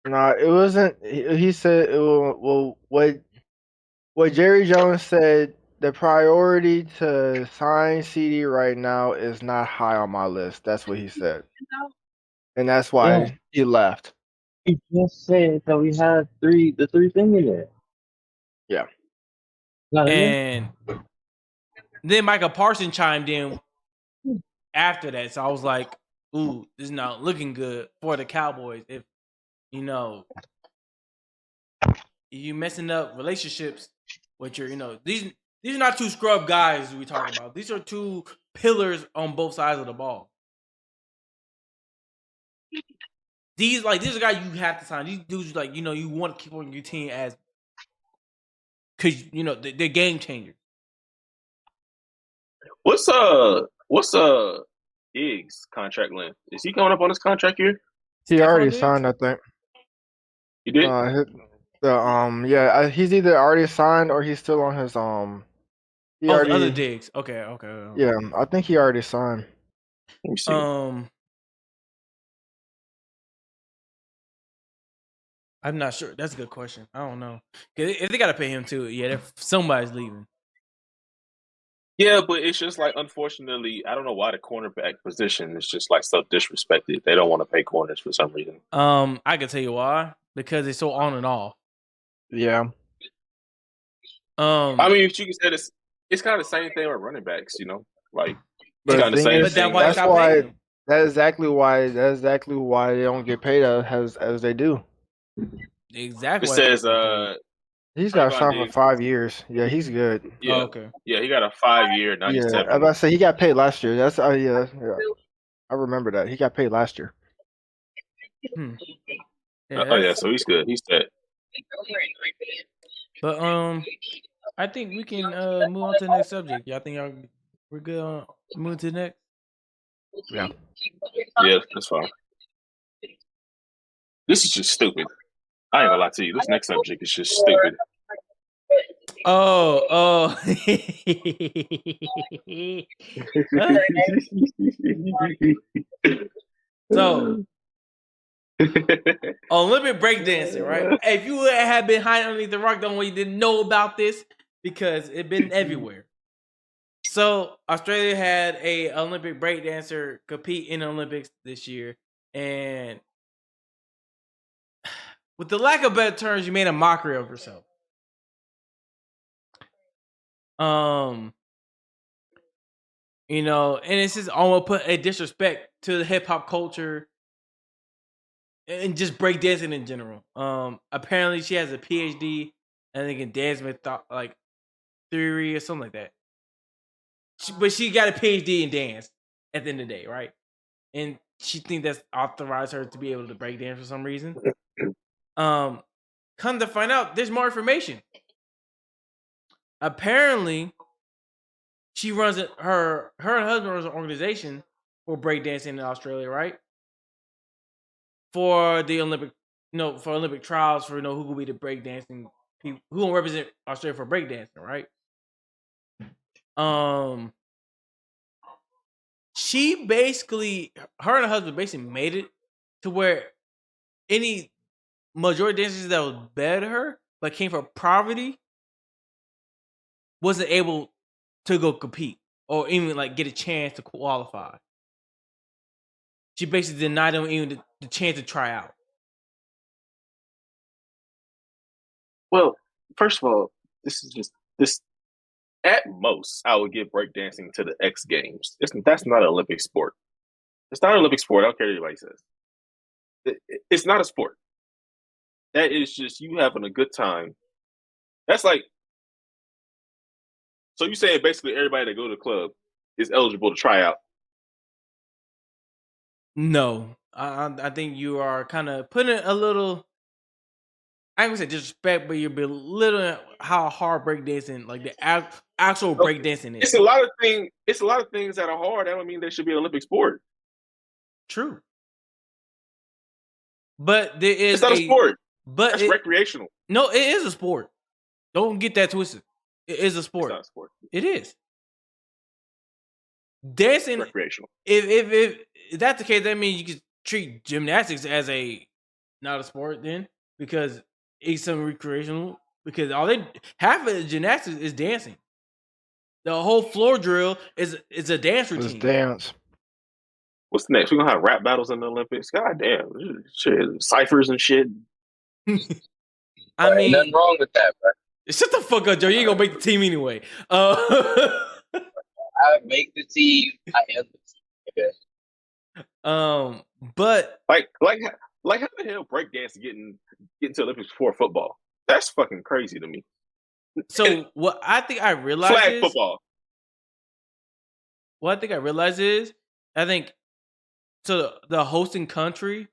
No, it wasn't. He said, "Well, what Jerry Jones said, the priority to sign CD right now is not high on my list." That's what he said, and that's why he left.
He just said that we have the three thing in there.
Yeah,
and then Michael Parsons chimed in after that, so I was like, "Ooh, this is not looking good for the Cowboys." If you messing up relationships with your, these are not two scrub guys we talking about. These are two pillars on both sides of the ball. These are guys you have to sign. These dudes you want to keep on your team as because they're game changers.
What's Diggs' contract length? Is he coming up on his contract here?
He already signed, I think.
He did.
He's either already signed or he's still on his
the other Diggs. Okay.
Yeah, I think he already signed.
Let me see.
I'm not sure. That's a good question. I don't know. If they gotta pay him too, somebody's leaving.
Yeah, but it's just like, unfortunately, I don't know why the cornerback position is just like so disrespected. They don't want to pay corners for some reason.
I can tell you why. Because it's so on and off.
Yeah.
I mean, if you can say this, it's kind of the same thing with running backs, like it's kind of the same thing.
That's exactly why they don't get paid as they do.
Exactly.
It says
he's got signed for 5 years. Yeah, he's good.
Yeah.
Oh, okay.
Yeah, he got a 5-year, 97.
Yeah, I was about to say he got paid last year. That's yeah. I remember that. He got paid last year.
Yeah, so he's good. He's set.
But I think we can move on to the next subject. Y'all think we're good on moving to the next?
Yeah.
Yeah, that's fine. This is just stupid. I ain't gonna lie to you. This next subject is just stupid.
Oh. So, Olympic breakdancing, right? If you had been hiding underneath the rock, don't you didn't know about this because it's been everywhere. So, Australia had a Olympic breakdancer compete in the Olympics this year, and with the lack of better terms, you made a mockery of yourself. And it's just almost put a disrespect to the hip hop culture and just breakdancing in general. Apparently she has a PhD, I think, in dance theory or something like that. But she got a PhD in dance at the end of the day, right? And she thinks that's authorized her to be able to breakdance for some reason. Come to find out, there's more information. Apparently, she runs her and husband runs an organization for breakdancing in Australia, right? For the Olympic, for Olympic trials, for who will be the breakdancing people, who will represent Australia for breakdancing, right? She basically, her and her husband basically made it to where any majority dancers that was better than her, but came from poverty, wasn't able to go compete or even get a chance to qualify. She basically denied them even the chance to try out.
Well, first of all, this is just this. At most, I would give breakdancing to the X Games. That's not an Olympic sport. It's not an Olympic sport. I don't care what anybody says. It's not a sport. That is just you having a good time. That's like, so you saying basically everybody that go to the club is eligible to try out?
No, I think you are kind of putting a little, I ain't gonna say disrespect, but you're belittling how hard breakdancing, the actual breakdancing is.
It's a lot of things. It's a lot of things that are hard. That don't mean they should be an Olympic sport.
True, but there is
it's not a sport.
But
it's recreational.
No, it is a sport. Don't get that twisted. It is a sport.
It's not a sport.
It is. Dancing
it's recreational.
If that's the case, that means you could treat gymnastics as not a sport then, because it's some recreational. Because half of the gymnastics is dancing. The whole floor drill is a dance routine.
It's dance.
What's next? We're gonna have rap battles in the Olympics. God damn, shit, ciphers and shit.
I mean,
nothing wrong with that, bro.
Shut the fuck up, Joe. You ain't gonna make the team anyway.
I make the team. I am the
team. But
like how the hell breakdance getting to Olympics before football? That's fucking crazy to me.
So what I think I realized
flag football.
What I think I realized is so the hosting country.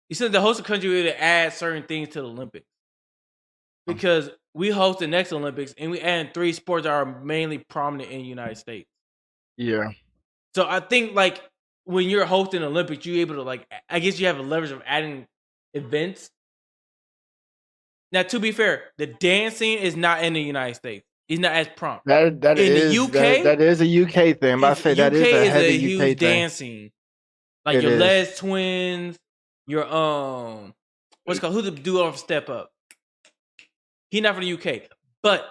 You said the hosting country would add certain things to the Olympics because we host the next Olympics and we add 3 sports that are mainly prominent in the United States.
Yeah.
So I think like when you're hosting Olympics, you're able to like. I guess you have a leverage of adding events. Now, to be fair, the dancing is not in the United States. It's not as prompt.
That
in
is
the UK,
that is a UK thing. I'm about to say that is a heavy
huge
UK thing.
dancing. Like
It
your
is.
Les Twins, your what's it called? Who's the dude off Step Up? He's not from the UK, but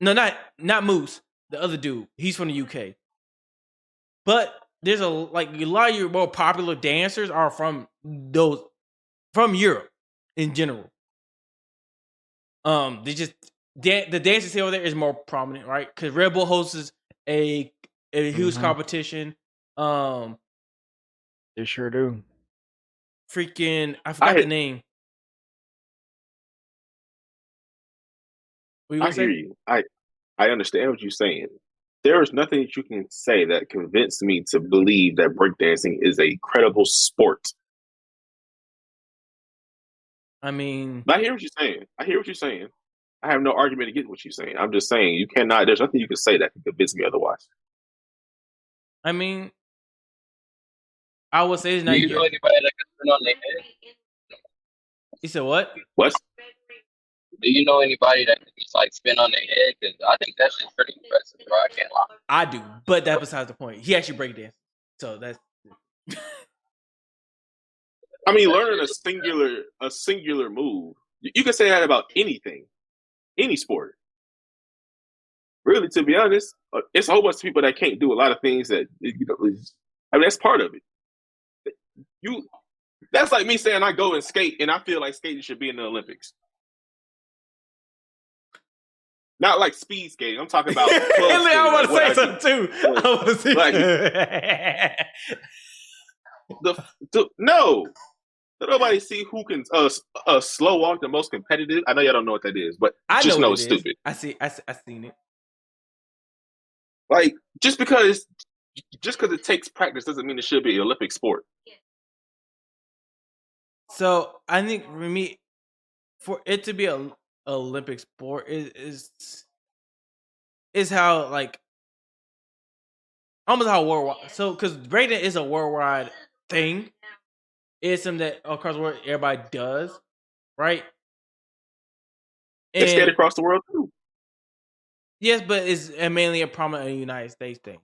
no, not Moose. The other dude, he's from the UK. But there's a lot of your more popular dancers are from Europe in general. They just the dancing scene over there is more prominent, right? Because Red Bull hosts a huge competition.
They sure do.
Freaking, I forgot the name.
I hear you. I understand what you're saying. There is nothing that you can say that convinced me to believe that breakdancing is a credible sport.
I mean,
I hear what you're saying. I have no argument against what you're saying. I'm just saying you cannot. There's nothing you can say that can convince me otherwise.
I mean, I would say it's not.
Do you know anybody that can spin on their head?
You said what?
What?
Do you know anybody that can just like spin on their head? Because I think that shit's pretty impressive, bro. I can't lie.
I do, but that's besides the point. He actually breakdances, so that's.
I mean, learning a singular move. You can say that about anything, any sport. Really, to be honest, it's a whole bunch of people that can't do a lot of things that I mean, that's part of it. That's like me saying I go and skate, and I feel like skating should be in the Olympics. Not like speed skating. I'm talking about.
I want to say something too. I want to say
no. Nobody see who can slow walk the most competitive. I know y'all don't know what that is, but
I
just know
it's
stupid.
I seen it.
Like just because it takes practice doesn't mean it should be an Olympic sport.
So I think for me, for it to be an Olympic sport is how like almost how worldwide. So because breakdance is a worldwide thing. It's something that across the world everybody does, right?
It's skated across the world too.
Yes, but it's mainly a prominent United States thing.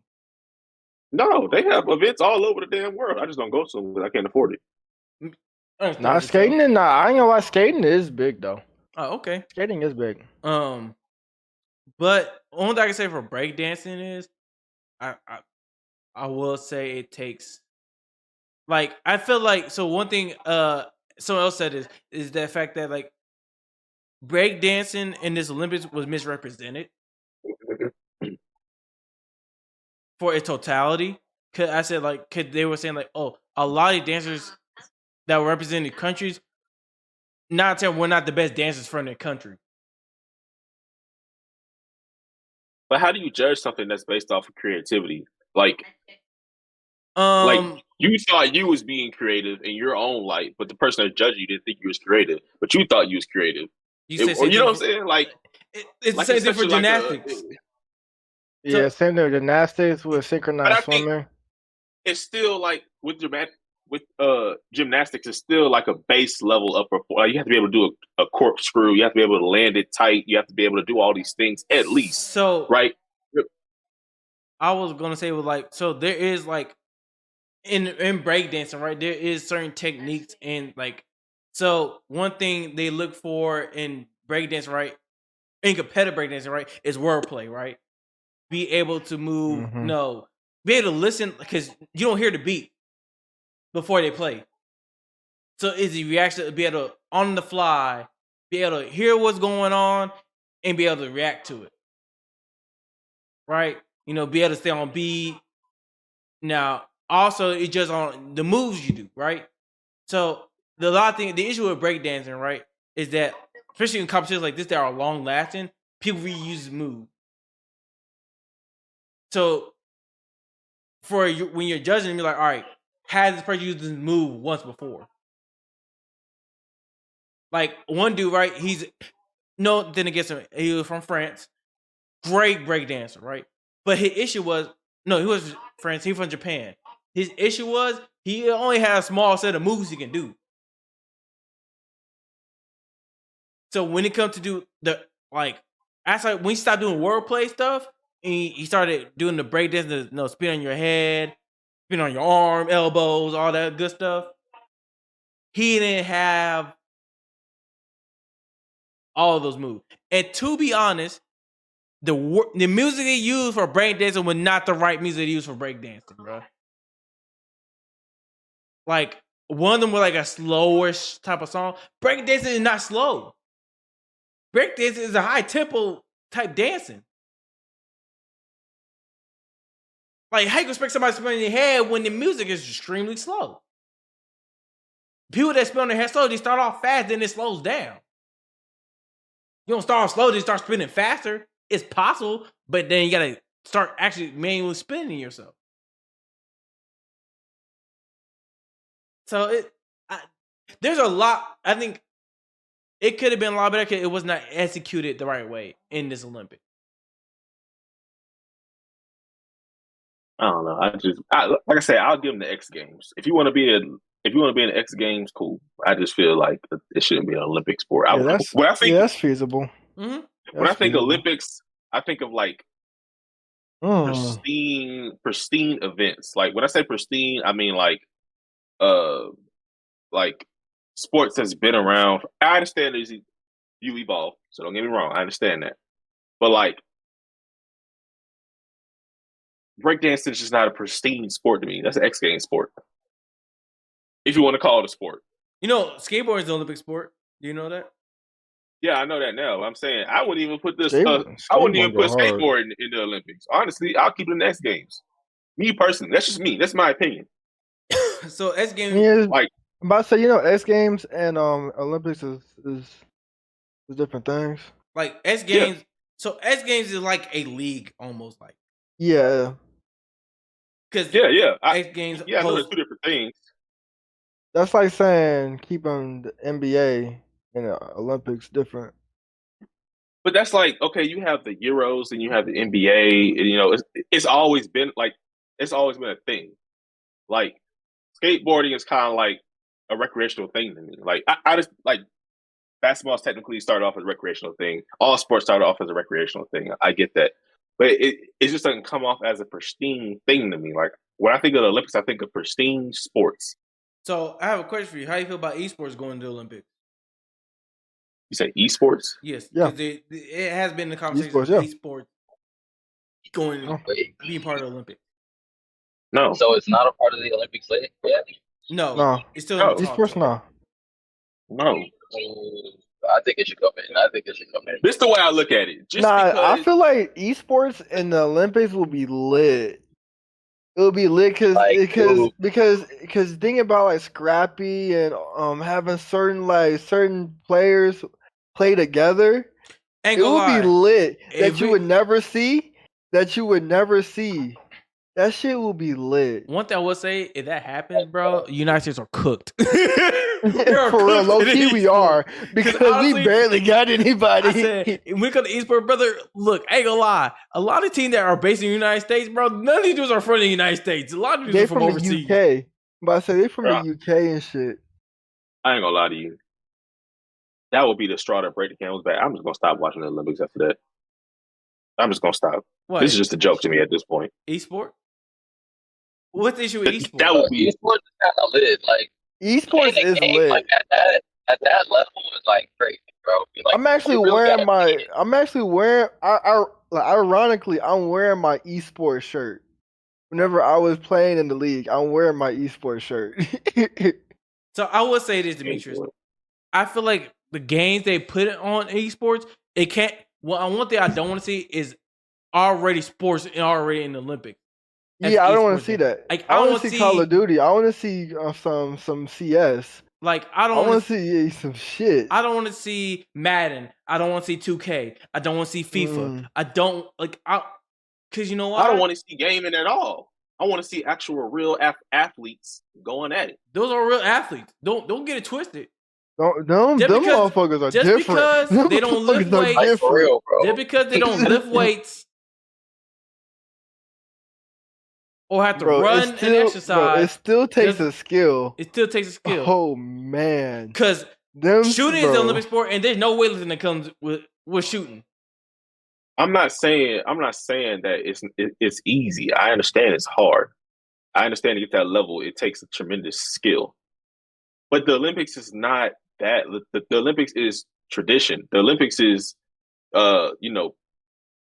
No, they have events all over the damn world. I just don't go to them because I can't afford it.
Not skating, and I ain't gonna lie, skating is big though.
Oh, okay.
Skating is big.
But only thing I can say for breakdancing is, I will say it takes. Like I feel like so one thing someone else said is the fact that like breakdancing in this Olympics was misrepresented for its totality. Cause I said like they were saying like, oh, a lot of dancers that were representing countries, not saying we're not the best dancers from their country.
But how do you judge something that's based off of creativity? Like you thought you was being creative in your own light, but the person that judged you didn't think you was creative, but you thought you was creative. You know what I'm saying? Like
it's the same thing for gymnastics.
Yeah, same thing with gymnastics with synchronized swimming.
It's still like with gymnastics, it's still like a base level upper. You have to be able to do a corkscrew. You have to be able to land it tight. You have to be able to do all these things at least.
So
right.
I was gonna say so there is like in breakdancing, right? There is certain techniques and like so one thing they look for in breakdancing, right? In competitive breakdancing, right, is wordplay, right? Be able to move, be able to listen because you don't hear the beat before they play. So is the reaction to be able to on the fly, be able to hear what's going on and be able to react to it, right? You know, be able to stay on beat. Now, also it's just on the moves you do, right? So the issue with breakdancing, right, is that especially in competitions like this that are long lasting, people reuse the move. So for you, when you're judging, you're like, all right, has this person used this move once before? Like one dude, right? Then against him, he was from France, great breakdancer, right? But his issue was No, he was France. He from Japan. His issue was he only had a small set of moves he can do. So when it comes to do the when he stopped doing wordplay stuff, and he started doing the breakdance, the spin on your head, spin on your arm, elbows, all that good stuff. He didn't have all of those moves. And to be honest, the music they used for breakdancing was not the right music they used for breakdancing, bro. Like one of them was like a slowish type of song. Breakdancing is not slow. Breakdancing is a high tempo type dancing. Like, how you expect somebody to spin on their head when the music is extremely slow? People that spin on their head slow, they start off fast, then it slows down. You don't start off slow, then start spinning faster. It's possible, but then you gotta start actually manually spinning yourself. So there's a lot. I think it could have been a lot better because it was not executed the right way in this Olympic.
I don't know. Like I said, I'll give them the X Games. If you want to be in the X Games, cool. I just feel like it shouldn't be an Olympic sport.
That's feasible.
Mm-hmm.
When I think Olympics, I think of like pristine events. Like when I say pristine, I mean like sports that's been around. I understand you evolve, so don't get me wrong. I understand that, but like breakdancing is just not a pristine sport to me. That's an X Games sport, if you want to call it a sport.
You know, skateboarding is the Olympic sport. Do you know that?
Yeah, I know that now. I'm saying I wouldn't even put this. I wouldn't even put skateboarding in the Olympics. Honestly, I'll keep it in the X Games. Me personally, that's just me. That's my opinion.
So X Games,
I'm about to say, X Games and Olympics is different things.
Like X Games, so X Games is like a league almost like.
Yeah.
Because
X
Games.
Yeah, I know there's two different things.
That's like saying keeping the NBA and the Olympics different.
But that's like, okay, you have the Euros and you have the NBA, and it's always been a thing. Like skateboarding is kind of like a recreational thing to me. Like I just like basketball's technically started off as a recreational thing. All sports started off as a recreational thing. I get that. But it just doesn't come off as a pristine thing to me. Like when I think of the Olympics, I think of pristine sports.
So I have a question for you. How do you feel about esports going to the Olympics?
You say esports?
Yes.
Yeah.
It has been the conversation esports going being part of the Olympics.
No.
So it's not a part of the Olympics yet?
No. It's still
esports.
No.
I think it should come in.
This is the way I look at it.
I feel like esports in the Olympics will be lit. It will be lit because think about like Scrappy and having certain players play together. It would be lit that you would never see. That shit will be lit.
One thing I would say, if that happens, bro, United States are cooked.
For real, low key we are. Because honestly, we barely got anybody.
I said, when it comes to esports, brother, look, I ain't gonna lie. A lot of teams that are based in the United States, bro, none of these dudes are from the United States. A lot of these are from overseas.
The UK. But I say they from the UK and shit.
I ain't gonna lie to you. That would be the straw that break the camel's back. I'm just gonna stop watching the Olympics after that. I'm just gonna stop. What? This is just a joke to me at this point.
Esport? What's the issue with esports?
That would be
esports is kind of lit. Like
esports is lit.
Like at that level is like crazy, bro. Like,
I'm actually wearing. Ironically, I'm wearing my esports shirt. Whenever I was playing in the league, I'm wearing my esports shirt.
So I will say this, Demetrius. I feel like the games they put on esports, it can't. Well, one thing I don't want to see is already sports already in the Olympics.
Yeah, I don't want to see that.
Like,
I want to see Call of Duty. I want to see some CS.
Like
I want to see some shit.
I don't want to see Madden. I don't want to see 2K. I don't want to see FIFA. I don't because you know what?
I don't want to see gaming at all. I want to see actual real athletes going at it.
Those are real athletes. Don't get it twisted.
Them motherfuckers are different.
Just because they don't lift weights,
for real, bro.
Just because they don't lift weights, or have to run and exercise.
Bro, it still takes a skill.
It still takes a skill.
Oh man,
because shooting is the Olympic sport, and there's no weightlifting that comes with shooting.
I'm not saying that it's easy. I understand it's hard. I understand to get that level, it takes a tremendous skill. But the Olympics is not that. The Olympics is tradition. The Olympics is,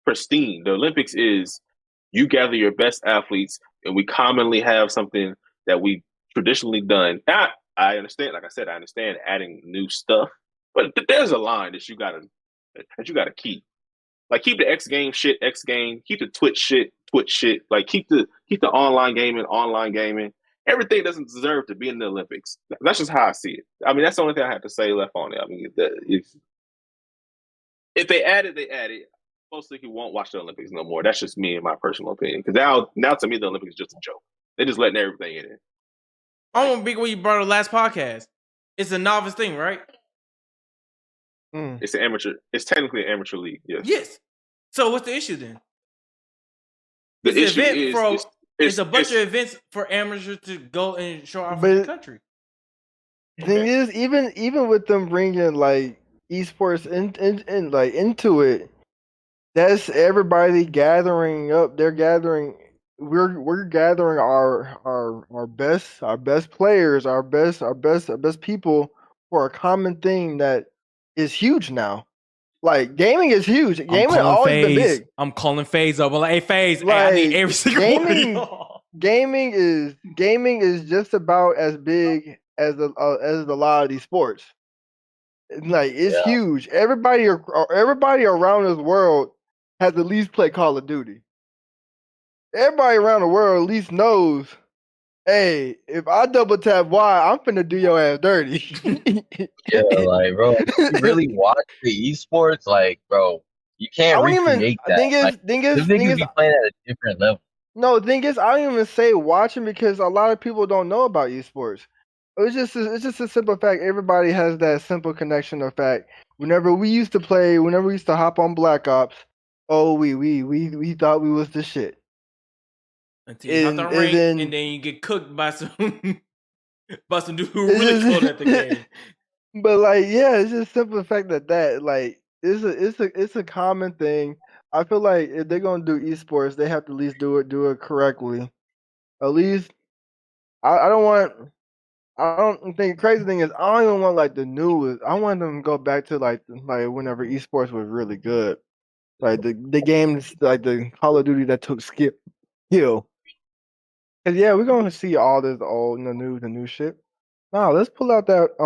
pristine. The Olympics is you gather your best athletes, and we commonly have something that we traditionally done. I understand. Like I said, I understand adding new stuff, but there's a line that you gotta keep. Like keep the X game shit, X game. Keep the Twitch shit. Like keep the online gaming. Everything doesn't deserve to be in the Olympics. That's just how I see it. I mean, that's the only thing I have to say left on it. I mean, if they add it, they add it. Most likely won't watch the Olympics no more. That's just me and my personal opinion. Because now to me, the Olympics is just a joke. They're just letting everything in.
I'm gonna be what you brought up last podcast. It's a novice thing, right?
It's an amateur. It's technically an amateur league. Yes.
Yes. So what's the issue then?
The issue is
it's a bunch of events for amateurs to go and show off for the country.
The thing is, even with them bringing like esports into it, that's everybody gathering up. They're gathering. We're gathering our best players, our best people for a common thing that is huge now. Like gaming is huge. Gaming has always been big.
I'm calling Fazo. But like, hey, Faze, I need every single
gaming is just about as big as a lot of these sports. Like it's huge. Everybody around this world has at least played Call of Duty. Everybody around the world at least knows, hey, if I double tap Y, I'm finna do your ass dirty.
Like, bro, if you really watch the esports, like, bro, you can't recreate that. Thing is, be playing at a different level.
No, the thing is, I don't even say watching because a lot of people don't know about esports. It's just a simple fact. Everybody has that simple connection of fact. Whenever we used to hop on Black Ops, we thought we was the shit.
Until you hop on rank, and then you get cooked by some dude who really cold at the game.
But like, yeah, it's just simple fact that like it's a common thing. I feel like if they're gonna do esports, they have to at least do it correctly. At least I don't think crazy thing is I don't even want like the newest. I want them to go back to like whenever esports was really good, like the games like the Call of Duty that took skill. Cause yeah, we're gonna see all this old the new shit. Now let's pull out that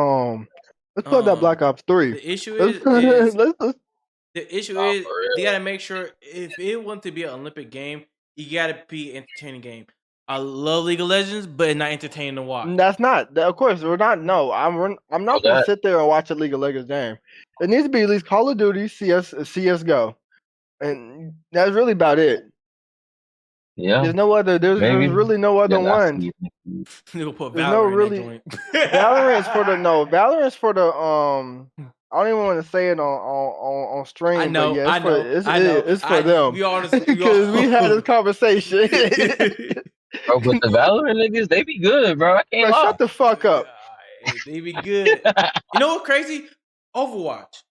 that Black Ops 3.
The issue is you gotta make sure if it wants to be an Olympic game, you gotta be an entertaining game. I love League of Legends, but it's not entertaining to watch.
That's not. Of course, we're not. No, I'm not gonna sit there and watch a League of Legends game. It needs to be at least Call of Duty, CS:GO, and that's really about it.
Yeah.
There's no other. There's really no other one. Valorant's for the Valorant's for the I don't even want to say it on stream.
I know.
But yeah, it's for them. Because we had this conversation.
Bro, but the Valorant niggas, they be good, bro. I can't lie.
Shut the fuck up.
They be good. You know what crazy? Overwatch.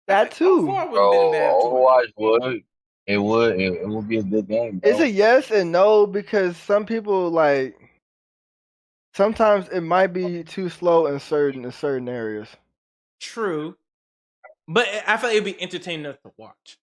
That too.
Overwatch would. It would be a good game. Bro.
It's a yes and no because some people like sometimes it might be too slow in certain areas.
True. But I feel like it'd be entertaining enough to watch.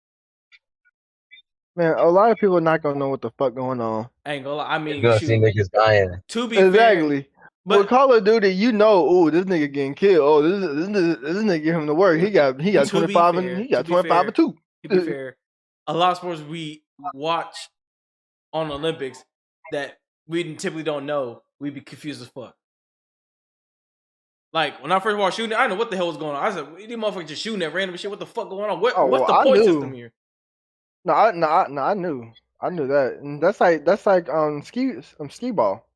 Man, a lot of people are not gonna know what the fuck going on.
I ain't gonna lie. I mean,
you're gonna see niggas dying.
To be
exactly.
Fair,
but with Call of Duty, you know, this nigga getting killed. Oh, this nigga give him the work. He got 25 and 2.
To be fair, a lot of sports we watch on Olympics that we typically don't know, we'd be confused as fuck. Like when I first watched shooting, I didn't know what the hell was going on. I said, "These motherfuckers just shooting at random shit. What the fuck going on? What's the point system here?"
No, I knew that, and that's like skee ball.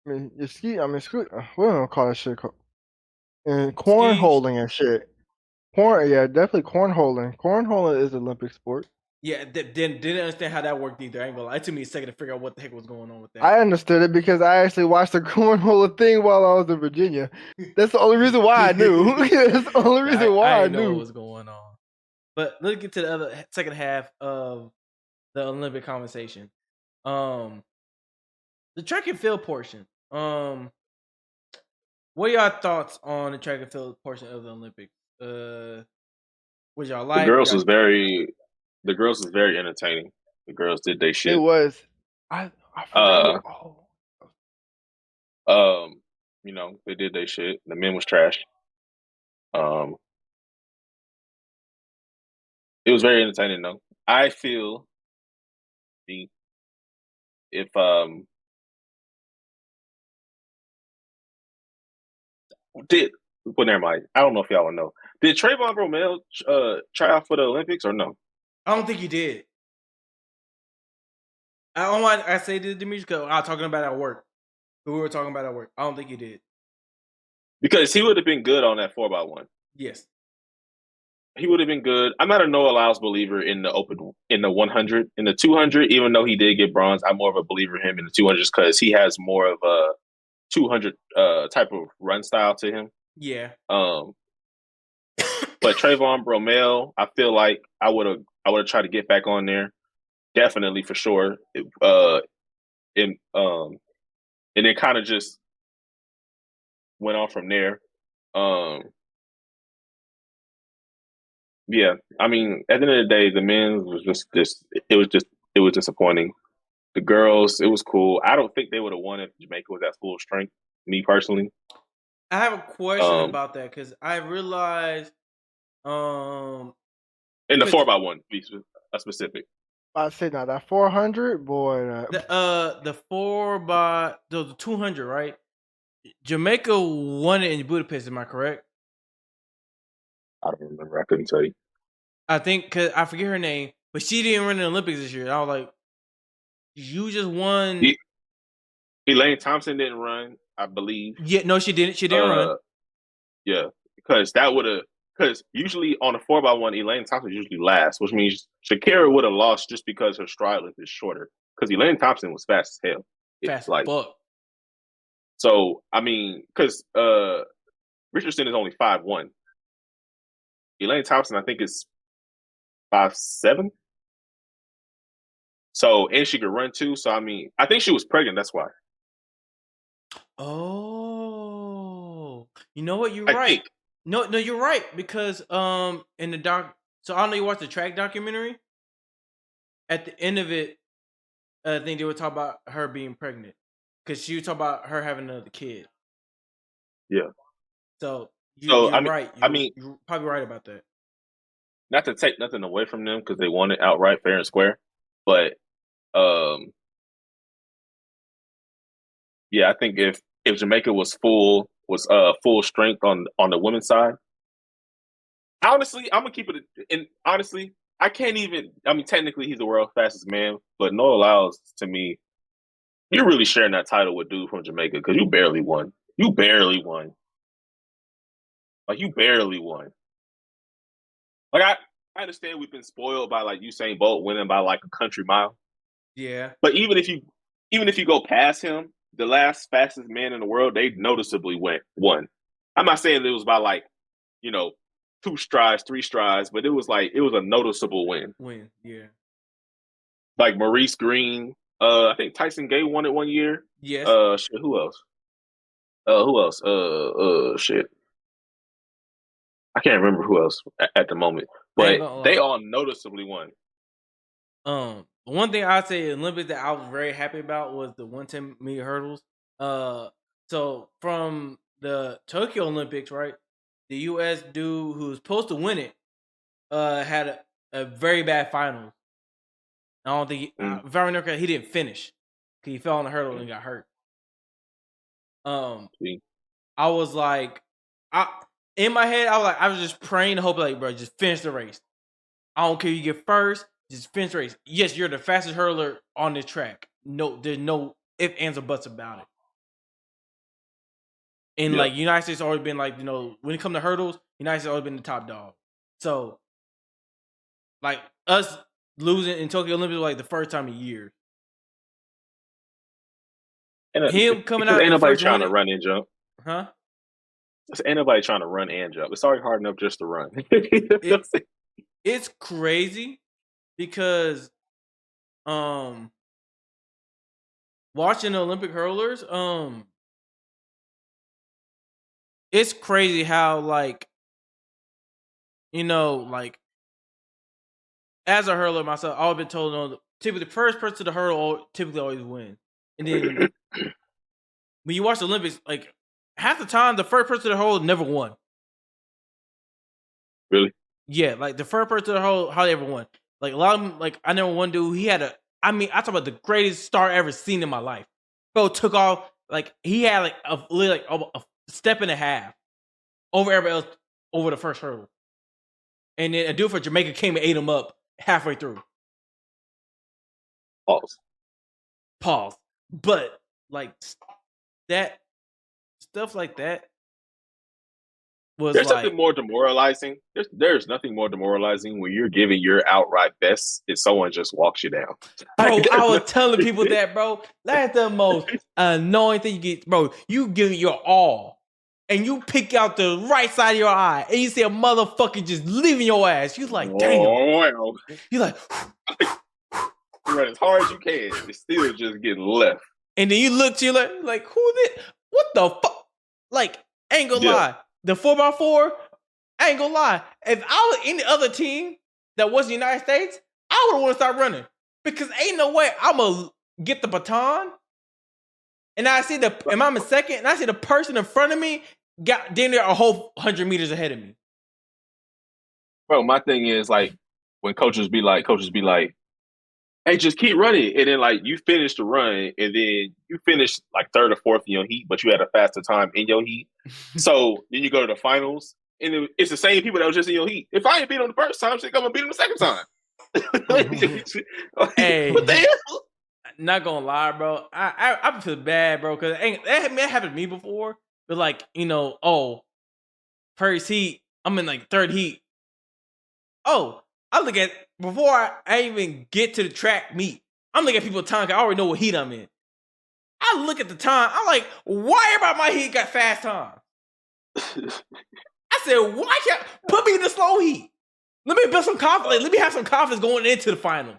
I mean, we don't call that shit. And cornholing and shit. Definitely cornholing. Cornholing is an Olympic sport.
Yeah, didn't understand how that worked either. I ain't gonna lie. It took me a second to figure out what the heck was going on with that.
I understood it because I actually watched the cornhole thing while I was in Virginia. That's the only reason why I knew. That's the only reason why I
didn't know
knew
what was going on. But let's get to the other second half of the Olympic conversation. The track and field portion. What are y'all thoughts on the track and field portion of the Olympics? What y'all like?
The girls was very entertaining. The girls did their shit.
It was. I forgot.
You know, they did their shit. The men was trash. It was very entertaining though. I feel if never mind. I don't know if y'all know. Did Trayvon Bromell try out for the Olympics or no?
I don't think he did. I don't want I say this to me because I was talking about it at work. We were talking about it at work. I don't think he did.
Because he would have been good on that 4x1.
Yes.
He would have been good. I'm not a Noah Lyles believer in the 100. In the 200, even though he did get bronze, I'm more of a believer in him in the 200 just because he has more of a 200 type of run style to him.
Yeah.
But Trayvon Bromell, I feel like I would have tried to get back on there, definitely for sure. And then kind of just went on from there. Yeah, I mean, at the end of the day, the men was it was disappointing. The girls, it was cool. I don't think they would have won if Jamaica was at full strength. Me personally,
I have a question about that because I realized,
in the 4x1, be specific.
I said now that 400, boy.
The 200, right? Jamaica won it in Budapest. Am I correct?
I don't remember. I couldn't tell you.
I think because I forget her name, but she didn't run the Olympics this year. I was like, you just won.
Elaine Thompson didn't run, I believe.
Yeah, no, she didn't. She didn't run.
Yeah, because usually on a 4x1, Elaine Thompson usually last, which means Shakira would have lost just because her stride length is shorter. Because Elaine Thompson was fast as hell.
Fast as fuck.
So I mean, because Richardson is only 5'1". Elaine Thompson, I think, is 5'7". So, and she could run too. So, I mean, I think she was pregnant. That's why.
Oh, you know what? You're right. No, you're right because in the doc. So I don't know you watched the track documentary. At the end of it, I think they would talk about her being pregnant because she would talk about her having another kid.
Yeah.
So you're right. You're probably right about that.
Not to take nothing away from them because they won it outright, fair and square, but yeah, I think if Jamaica was full strength on the women's side, honestly, I'm gonna keep it. And honestly, I can't even. I mean, technically, he's the world's fastest man, but Noah Lyles, to me, you're really sharing that title with dude from Jamaica because you barely won. You barely won. Like you barely won. Like I understand we've been spoiled by like Usain Bolt winning by like a country mile.
Yeah.
But even if you go past him, the last fastest man in the world, they noticeably won. I'm not saying it was by like, 2 strides, 3 strides, but it was a noticeable win.
Yeah.
Like Maurice Green, I think Tyson Gay won it one year.
Yes.
Who else? Shit. I can't remember who else at the moment, but they all noticeably won.
One thing I'd say Olympics that I was very happy about was the 110-meter hurdles. So from the Tokyo Olympics, right? The U.S. dude who was supposed to win it, had a very bad final. I don't think if I remember correctly, he didn't finish because he fell on the hurdle and got hurt. I was like, in my head, I was just praying to hope, like, bro, just finish the race. I don't care if you get first, just finish the race. Yes, you're the fastest hurdler on this track. No, there's no ifs, ands, or buts about it. And like United States always been like, when it comes to hurdles, United States always been the top dog. So, like us, losing in Tokyo Olympics like the first time in years.
And
him coming out.
Ain't nobody trying to run and jump.
Huh?
Ain't nobody trying to run and jump. It's already hard enough just to run.
It's crazy because watching the Olympic hurlers, it's crazy how like, you know, like as a hurler myself, I've been told typically the first person to hurl typically always wins. And then when you watch the Olympics, like half the time the first person to hurl never won.
Really?
Yeah, like the first person to hurl hardly ever won. Like a lot of them, like I know one dude, he had I talk about the greatest start I ever seen in my life. Bro took off, like he had like a step and a half over everybody else over the first hurdle. And then a dude for Jamaica came and ate him up halfway through. Pause. But like that stuff like that was
there's
like
something more demoralizing. There's nothing more demoralizing when you're giving your outright best and someone just walks you down.
Bro, I was telling people that, bro. That's the most annoying thing you get, bro. You give your all, and you pick out the right side of your eye, and you see a motherfucker just leaving your ass. You like, damn.
Well.
You like,
you run as hard as you can. It's still just getting left.
And then you look to you like, who did? What the fuck? Like, ain't gonna lie. The 4x4, I ain't gonna lie. If I was any other team that wasn't the United States, I would want to start running. Because ain't no way I'm going to get the baton and and I'm in second and I see the person in front of me got damn near a whole 100 meters ahead of me.
Bro, my thing is like when coaches be like, hey, just keep running. And then like you finish the run and then you finish like third or fourth in your heat, but you had a faster time in your heat. So then you go to the finals and it's the same people that was just in your heat. If I ain't beat them the first time, I'm gonna beat them the second time.
Hey,
what the hell?
Not gonna lie, bro. I feel bad, bro, because that happened to me before. But like, you know, first heat, I'm in like third heat. Oh, I look at before I even get to the track meet. I'm looking at people's time. I already know what heat I'm in. I look at the time. I'm like, why everybody my heat got fast time? I said, why can't put me in the slow heat? Let me build some confidence. Let me have some confidence going into the final.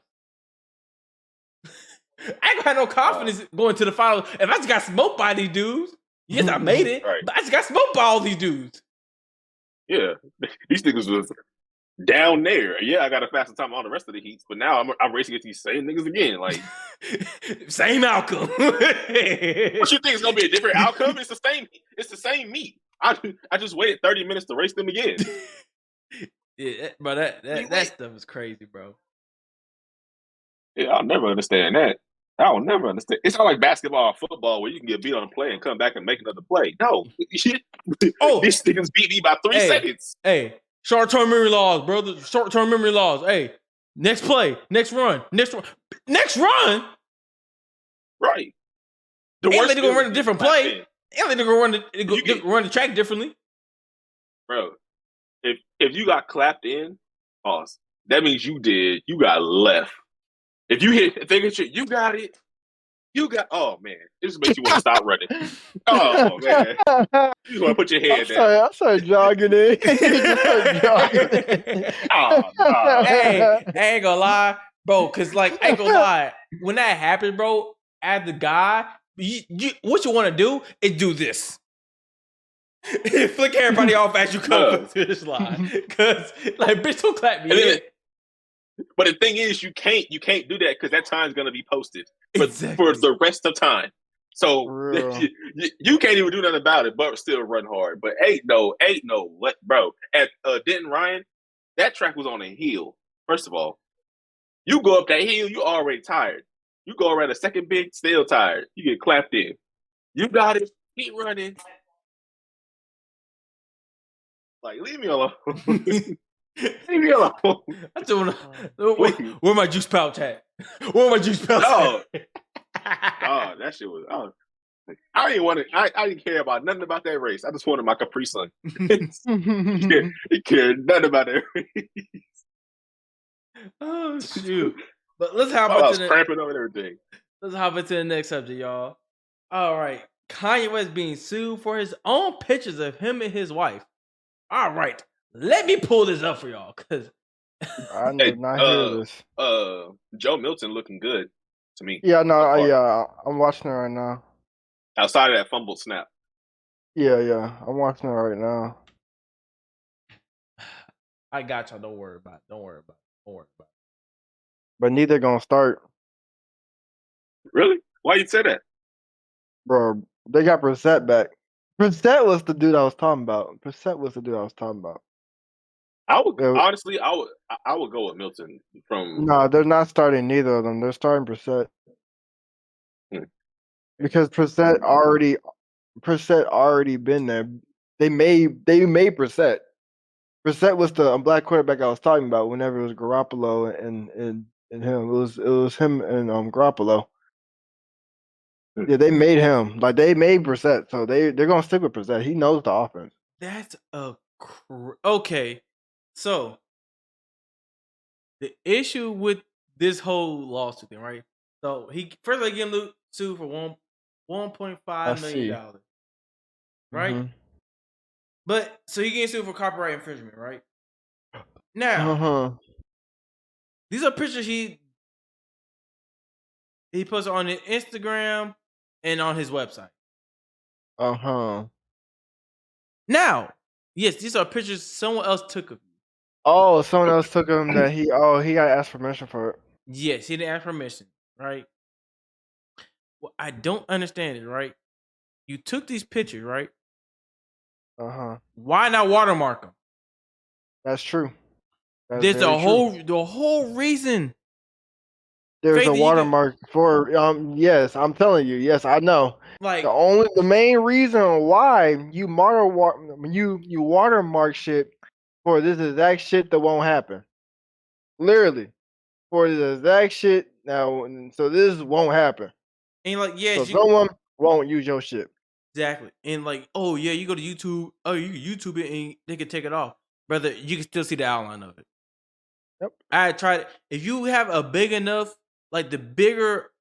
I ain't gonna have no confidence going to the final if I just got smoked by these dudes. Yes, I made it,
right.
But I just got smoked by all these dudes.
Yeah, these niggas was down there. Yeah, I got a faster time on the rest of the heats, but now I'm racing against these same niggas again. Like
same outcome.
What you think is gonna be a different outcome? It's the same. It's the same meet. I just waited 30 minutes to race them again.
Yeah, bro, that stuff is crazy, bro.
Yeah, I'll never understand that. I'll never understand. It's not like basketball or football where you can get beat on a play and come back and make another play. No. These niggas beat me by 3 seconds.
Hey, short-term memory laws, brother. Short-term memory laws. Hey, next play, next run.
Right.
The worst they're gonna run a different play. And they're gonna run the track differently.
Bro, if you got clapped in, pause. That means you got left. If you hit, you got it. Oh man, it just makes you want to stop running. Oh man, you just want to put your head down.
I started jogging in.
Oh, no.
Hey, I ain't gonna lie, bro. Cause like, I ain't gonna lie. When that happens, bro, as the guy, what you want to do is do this. Flick everybody off as you come to this line. Cause like, bitch, don't clap me in.
But the thing is, you can't do that because that time's gonna be posted for the rest of time. So you can't even do nothing about it, but still run hard. But ain't no what, bro? At Denton Ryan, that track was on a hill. First of all, you go up that hill, you already tired. You go around the second big, still tired. You get clapped in. You got it. Keep running. Like, leave me alone. Leave me alone.
I just wanna, where my juice pouch at? Where my juice pouch at?
Oh, that shit was. I didn't want to. I didn't care about nothing about that race. I just wanted my Capri Sun. He cared nothing about that race.
Oh shoot! But let's hop
I was
into
cramping over everything.
Let's hop into the next subject, y'all. All right, Kanye West being sued for his own pictures of him and his wife. All right, let me pull this up for y'all because
I did not hear this.
Joe Milton looking good to me.
Yeah, no, I'm watching it right now.
Outside of that fumble snap.
Yeah, I'm watching it right now.
I got y'all. Don't worry about it.
But neither gonna start.
Really? Why you say that?
Bro, they got Brissett back. Brissett was the dude I was talking about.
I would honestly, I would go with Milton from.
No, they're not starting neither of them. They're starting Brissett. Because Brissett already been there. They made Brissett. Brissett was the black quarterback I was talking about whenever it was Garoppolo and him. It was him and Garoppolo. Yeah, they made him. Like they made Brissett, so they're gonna stick with Brissett. He knows the offense.
That's okay. So the issue with this whole lawsuit thing, right? So he first they get sued for $1.5 million, right? Mm-hmm. But so he gets sued for copyright infringement, right? Now, these are pictures he puts on his Instagram and on his website. Now, yes, these are pictures someone else took of you.
Oh, someone else took him that he got to ask permission for it.
Yes, he didn't ask permission, right? What I don't understand is, right? You took these pictures, right? Why not watermark them?
That's true.
There's the whole reason.
There's a watermark for yes, I'm telling you. Yes, I know. Like the main reason why you watermark shit for this exact shit that won't happen. Literally. For this exact shit now, so this won't happen.
And like, yeah,
so someone won't use your shit.
Exactly. And like, oh yeah, you go to YouTube, you can YouTube it and they can take it off. Brother, you can still see the outline of it.
Yep.
I tried it. If you have a big enough, like the bigger,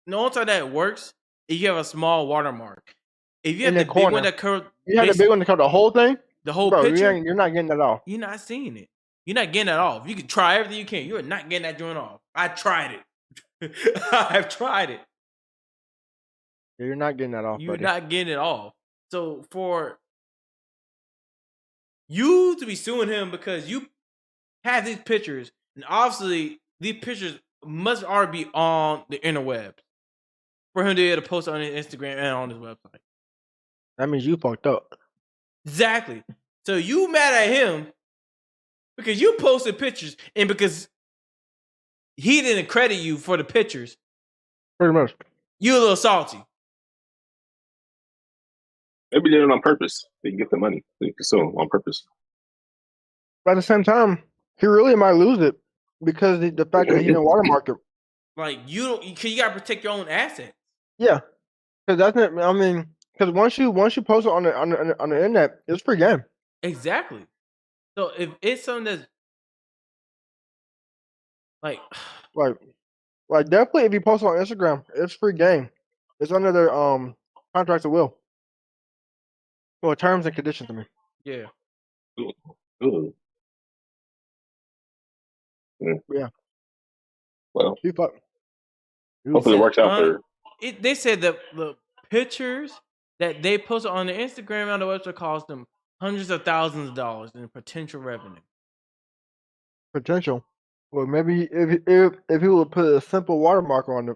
only time that works, if you have a small watermark. If you have the big one that covered,
you have the big one that covered the whole thing,
the whole picture,
you're not getting that off.
You're not seeing it. You're not getting that off. You can try everything you can. You're not getting that joint off. I tried it. I've tried it.
Yeah, you're not getting that off.
You're not getting it off. So for you to be suing him because you have these pictures, and obviously these pictures must already be on the interwebs for him to be able to post on his Instagram and on his website.
That means you fucked up.
Exactly. So you mad at him because you posted pictures and because he didn't credit you for the pictures.
Pretty much.
You a little salty.
Maybe they did it on purpose. They can get the money. They can sue him on purpose.
But at the same time, he really might lose it because the fact that he didn't watermark it.
Like you gotta protect your own assets.
Yeah, because that's not. I mean, because once you post it on the internet, it's free game.
Exactly. So if it's something that's like
definitely if you post it on Instagram, it's free game. It's under their contracts of will. Well, terms and conditions to me.
Yeah.
Ooh.
Yeah.
Well, hopefully it works out for.
They said that the pictures that they posted on the Instagram on the website cost them hundreds of thousands of dollars in potential revenue.
Potential. Well, maybe if he would put a simple watermark on it,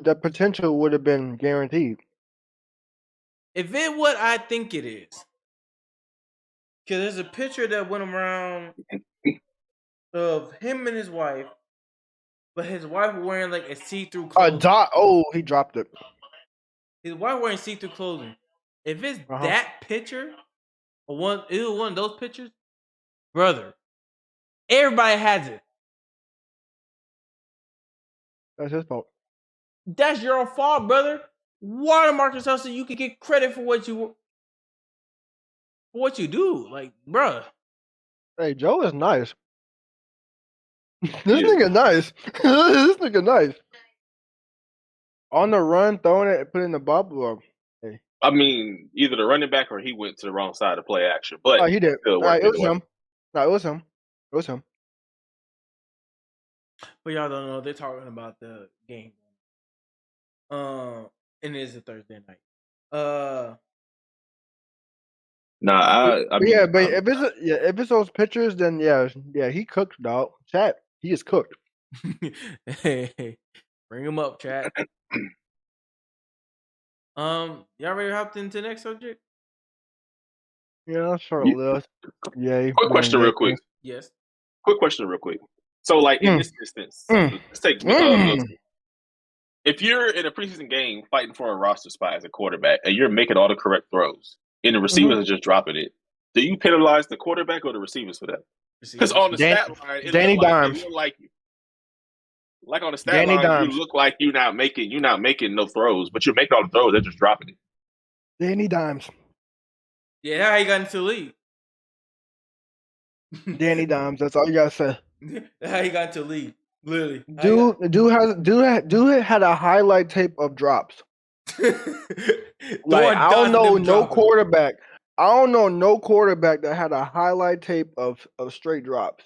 that potential would have been guaranteed.
If it what I think it is, because there's a picture that went around of him and his wife, but his wife wearing like a see-through clothing.
He dropped it.
His wife wearing see-through clothing. If it's that picture, or either one of those pictures, brother, everybody has it.
That's his fault.
That's your fault, brother. Watermark yourself so you can get credit for what you do. Like, bruh.
Hey, Joe is nice. This nigga nice. This nigga nice. On the run, throwing it, putting the bubble up. Hey.
I mean, either the running back or he went to the wrong side of play action. But
he did. It was him. No, it was him. It was him.
But y'all don't know, they're talking about the game. And it is a Thursday night.
I mean,
yeah, but if it's those pictures, then yeah, he cooked, dog. Chat, he is cooked.
Hey, bring him up, chat. Y'all ready to hop into the next subject?
Yeah, short list. Yay.
Quick question, real quick.
Yes.
Quick question, real quick. So, like in this instance, let's take if you're in a preseason game fighting for a roster spot as a quarterback and you're making all the correct throws and the receivers are just dropping it, do you penalize the quarterback or the receivers for that? Because on the stat line, it look like you. Like on the stat line, you look like you're not making no throws, but you're making all the throws. They're just dropping it.
Danny Dimes.
Yeah, how he got into the league.
Danny Dimes. That's all you gotta say.
How he got into the league. Literally.
Dude had a highlight tape of drops. Like I don't know no quarterback. I don't know no quarterback that had a highlight tape of straight drops.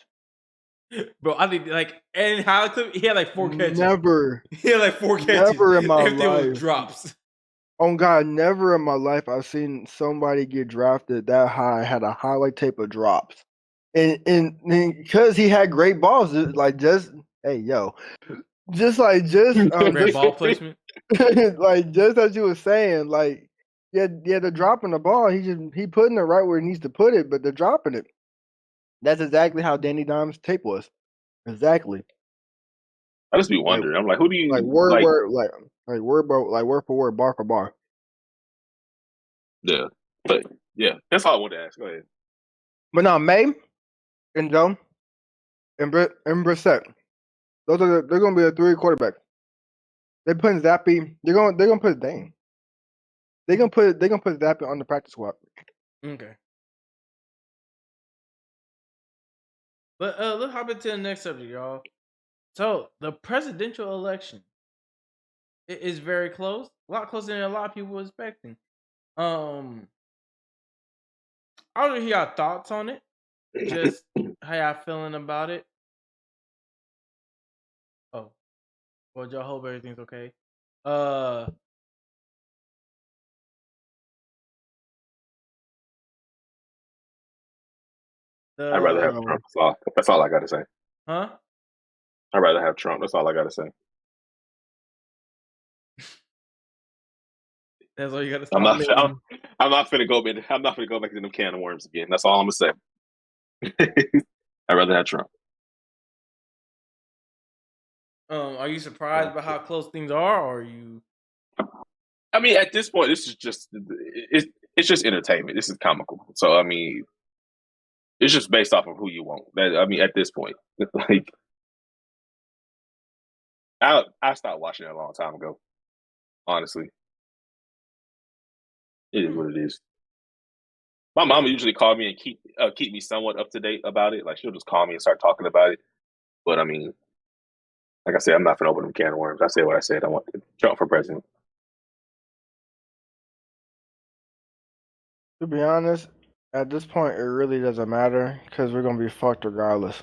Bro, I think and highlight clip, he had like 4 catches.
Never.
He had like 4 catches.
Never in my life.
If there was drops.
Oh God, never in my life I've seen somebody get drafted that high had a highlight tape of drops. And because he had great balls, like just great
ball placement.
Like just as you were saying, like they're dropping the ball. He putting it right where he needs to put it, but they're dropping it. That's exactly how Danny Dimes' tape was. Exactly.
I just be wondering. I'm like, who do you
word for word, bar for bar.
Yeah, but yeah, that's all I wanted to ask. Go ahead.
But now May and Joe and Brissett, they're going to be a 3 quarterback. They're putting Zappy. They're going to put Dane. They're going to put Zappy on the practice squad.
Okay. But let's hop into the next subject, y'all. So the presidential election is very close, a lot closer than a lot of people were expecting. I want to hear your thoughts on it. Just how y'all feeling about it. Oh, well, y'all hope everything's okay. I'd
rather have Trump. That's all I got to say.
Huh?
I'd rather have Trump. That's all I got to say.
That's all you got to say.
I'm not finna go back to them can of worms again. That's all I'm gonna say. I'd rather have Trump.
Are you surprised by how close things are, or are you?
I mean, at this point, this is just it's just entertainment. This is comical. So I mean, it's just based off of who you want. I mean, at this point, like I stopped watching it a long time ago. Honestly, it is what it is. My mama usually call me and keep me somewhat up to date about it. Like she'll just call me and start talking about it. But I mean, like I said, I'm not gonna open them can of worms. I said what I said. I want Trump for president.
To be honest, at this point, it really doesn't matter because we're gonna be fucked regardless.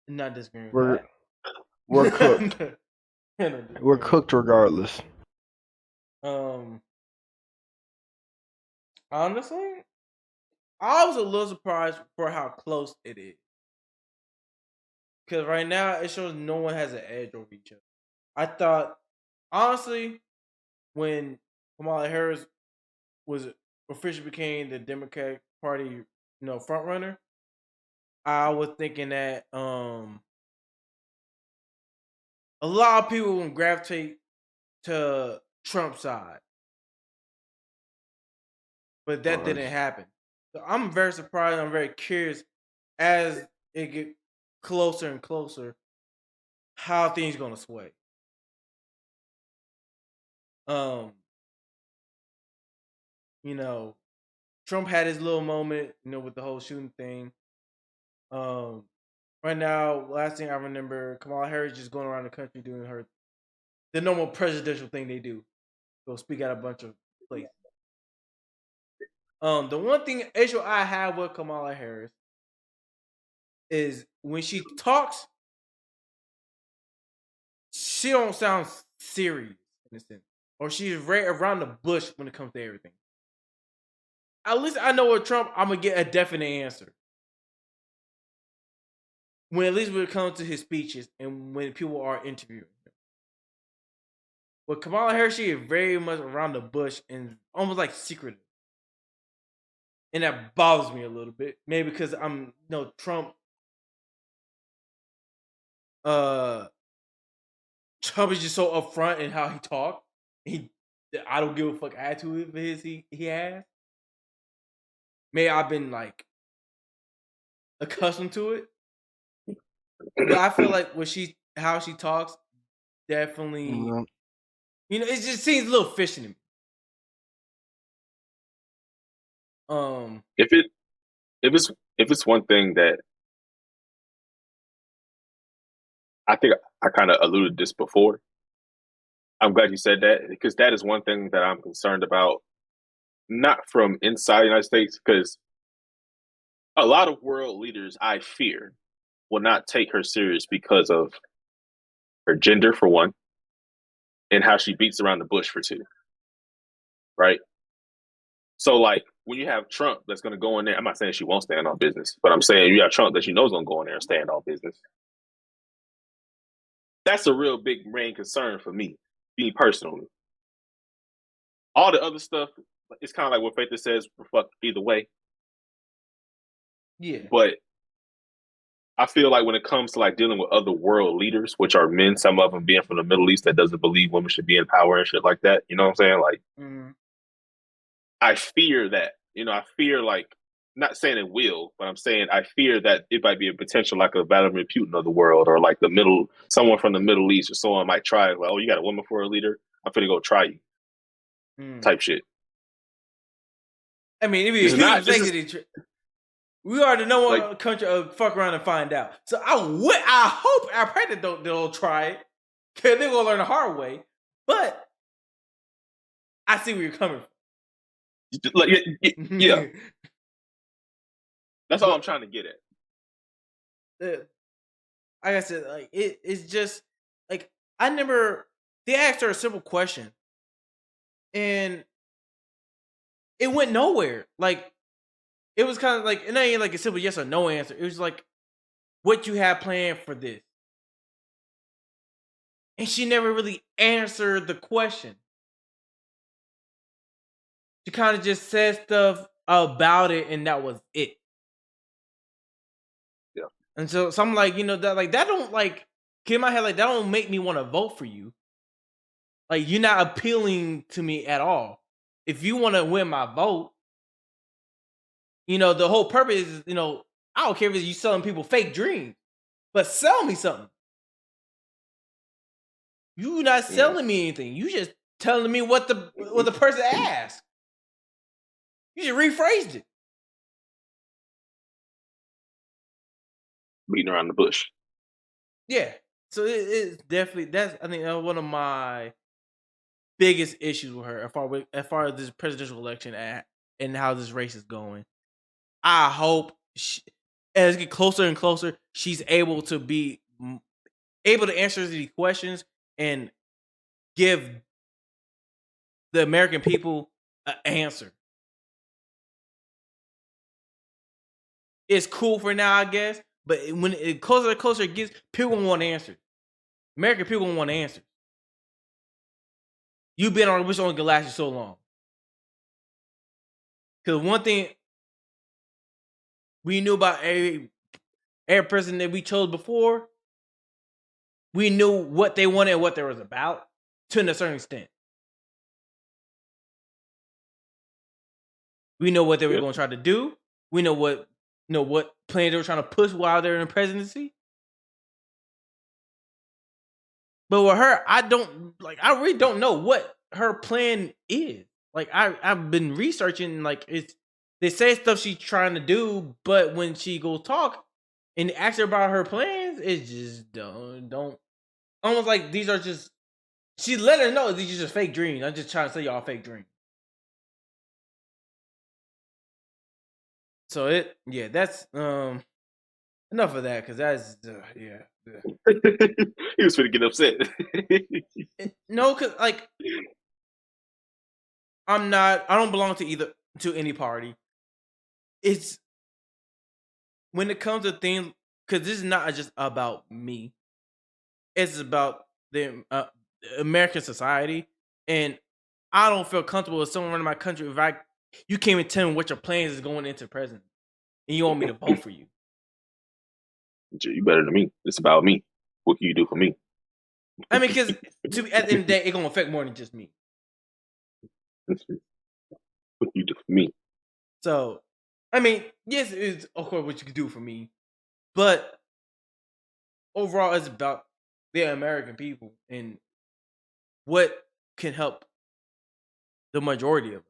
Not disagreeing.
We're cooked. We're cooked regardless.
Honestly, I was a little surprised for how close it is. Because right now, it shows no one has an edge over each other. I thought, honestly, when Kamala Harris officially became the Democratic Party, front runner, I was thinking that a lot of people would gravitate to Trump's side. But that didn't happen. So I'm very surprised. I'm very curious as it get closer and closer how things gonna sway. Trump had his little moment, with the whole shooting thing. Right now, last thing I remember, Kamala Harris just going around the country doing the normal presidential thing they do. Go speak at a bunch of places. The one issue I have with Kamala Harris is when she talks, she don't sound serious in a sense, or she's right around the bush when it comes to everything. At least I know with Trump, I'm gonna get a definite answer. At least when it comes to his speeches and when people are interviewing him. With Kamala Harris, she is very much around the bush and almost like secretive. And that bothers me a little bit. Maybe because I'm, Trump. Trump is just so upfront in how he talks. I don't give a fuck attitude of his he has. Maybe I've been like accustomed to it. But I feel like how she talks, definitely, it just seems a little fishy to me.
If it's one thing that I think I kind of alluded to this before. I'm glad you said that, because that is one thing that I'm concerned about, not from inside the United States, because a lot of world leaders, I fear, will not take her serious because of her gender, for one, and how she beats around the bush, for two. Right? So, like, when you have Trump that's going to go in there, I'm not saying she won't stand on business, but I'm saying you have Trump that she knows going to go in there and stand on business. That's a real big main concern for me personally. All the other stuff, it's kind of like what Faith says, fuck either way.
Yeah.
But I feel like when it comes to like dealing with other world leaders, which are men, some of them being from the Middle East that doesn't believe women should be in power and shit like that, you know what I'm saying? Like, I fear that, I fear, like, not saying it will, but I'm saying I fear that it might be a potential like a Vladimir Putin of the world, or like someone from the Middle East, or someone might try, like, oh, you got a woman for a leader? I'm finna go try you. Type shit.
I mean, if you we already know what country fuck around and find out. So I pray that they'll try it, because they're gonna learn the hard way. But I see where you're coming from.
Like, yeah. That's all I'm trying to get at.
Like I said, like it's just like they asked her a simple question, and it went nowhere. Like, it was kind of like, it ain't like a simple yes or no answer. It was like, what you have planned for this? And she never really answered the question. She kind of just said stuff about it, and that was it.
Yeah.
And so I'm like, that don't, like, get in my head, like, that don't make me want to vote for you. Like, you're not appealing to me at all. If you want to win my vote, the whole purpose is, I don't care if it's you selling people fake dreams, but sell me something. You not selling me anything. You just telling me what the person asked. You just rephrased it.
Beating around the bush.
Yeah. So it's definitely, I think that's one of my biggest issues with her as far as this presidential election and how this race is going. I hope as it get closer and closer, she's able to answer these questions and give the American people an answer. It's cool for now, I guess, but when it closer and closer it gets, people want answers. American people want answers. You've been on which only can last you so long. Because one thing we knew about every president that we chose before, we knew what they wanted and what they was about to a certain extent. We know what they were going to try to do. We know what plan they were trying to push while they were in the presidency. But with her, I really don't know what her plan is. Like, I've been researching, like, they say stuff she's trying to do, but when she goes talk and ask her about her plans, it's just don't. Almost like these are just. She let her know these are just fake dreams. I'm just trying to say y'all fake dreams. So that's enough of that because that's yeah.
He was finna get upset.
No, because like I don't belong to any party. It's when it comes to things, because this is not just about me. It's about the American society, and I don't feel comfortable with someone running my country if you can't even tell me what your plans is going into president, and you want me to vote for you.
You better than me. It's about me. What can you do for me?
I mean, because at the end of the day, it's gonna affect more than just me.
What can you do for me?
So, I mean, yes, it is of course what you can do for me, but overall, it's about the American people and what can help the majority of it.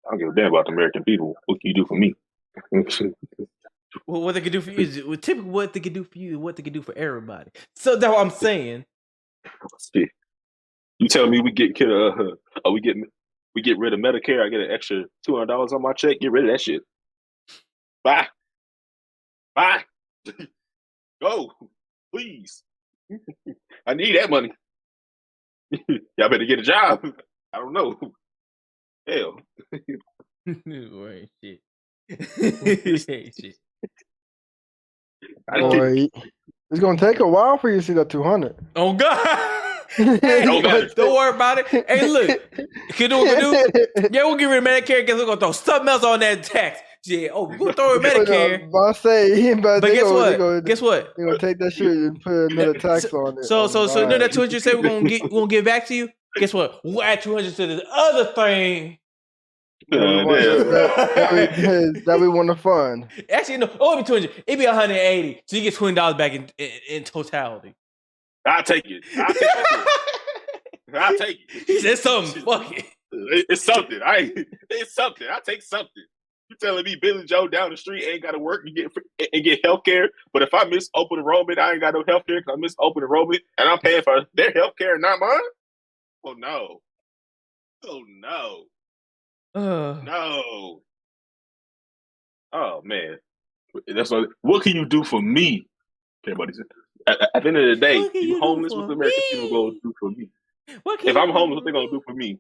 I don't give a damn about the American people. What can you do for me?
Well, what they can do for you is typically what they can do for you, what they can do for everybody. So that's what I'm saying.
You tell me we get rid of Medicare. I get an extra $200 on my check. Get rid of that shit. Bye. Go, please. I need that money. Y'all better get a job. I don't know. Hell.
Wait, shit.
Boy, it's gonna take a while for you to see that 200.
Oh God! Hey, don't worry about it. Hey, look, can do what we do. Yeah, we'll get rid of Medicare because we're gonna throw something else on that tax. Yeah, we're gonna throw in Medicare.
But
guess what?
They're gonna take that shit and put another tax on it.
So you know that 200 say we're gonna give back to you. Guess what? We'll add 200 to this other thing.
That we want to fund.
Actually, no, it won't be 200. It'd be 180. So you get $20 back in totality.
I'll take it. I'll take it.
He said something. Fuck it.
It's something. It's something. I'll take something. You telling me Billy Joe down the street ain't got to work and get health care, but if I miss open enrollment, I ain't got no health care because I miss open enrollment and I'm paying for their health care and not mine? Oh, no. No. Oh, man. That's what can you do for me? Everybody said. At the end of the day, you homeless, what the American people going to do for me? If I'm homeless, what they going to do for me?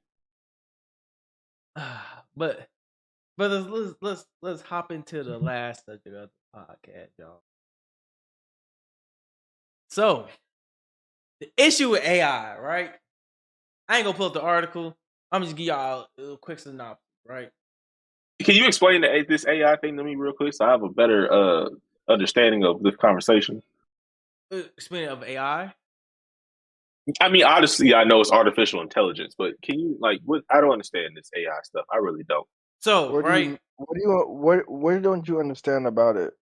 But let's hop into the last subject of the podcast, y'all. So, the issue with AI, right? I ain't gonna pull up the article. I'm just give y'all a quick synopsis, right?
Can you explain this AI thing to me real quick so I have a better understanding of this conversation?
Explain of AI?
I mean, honestly, I know it's artificial intelligence, but can you what? I don't understand this AI stuff. I really don't.
So,
what don't you understand about it?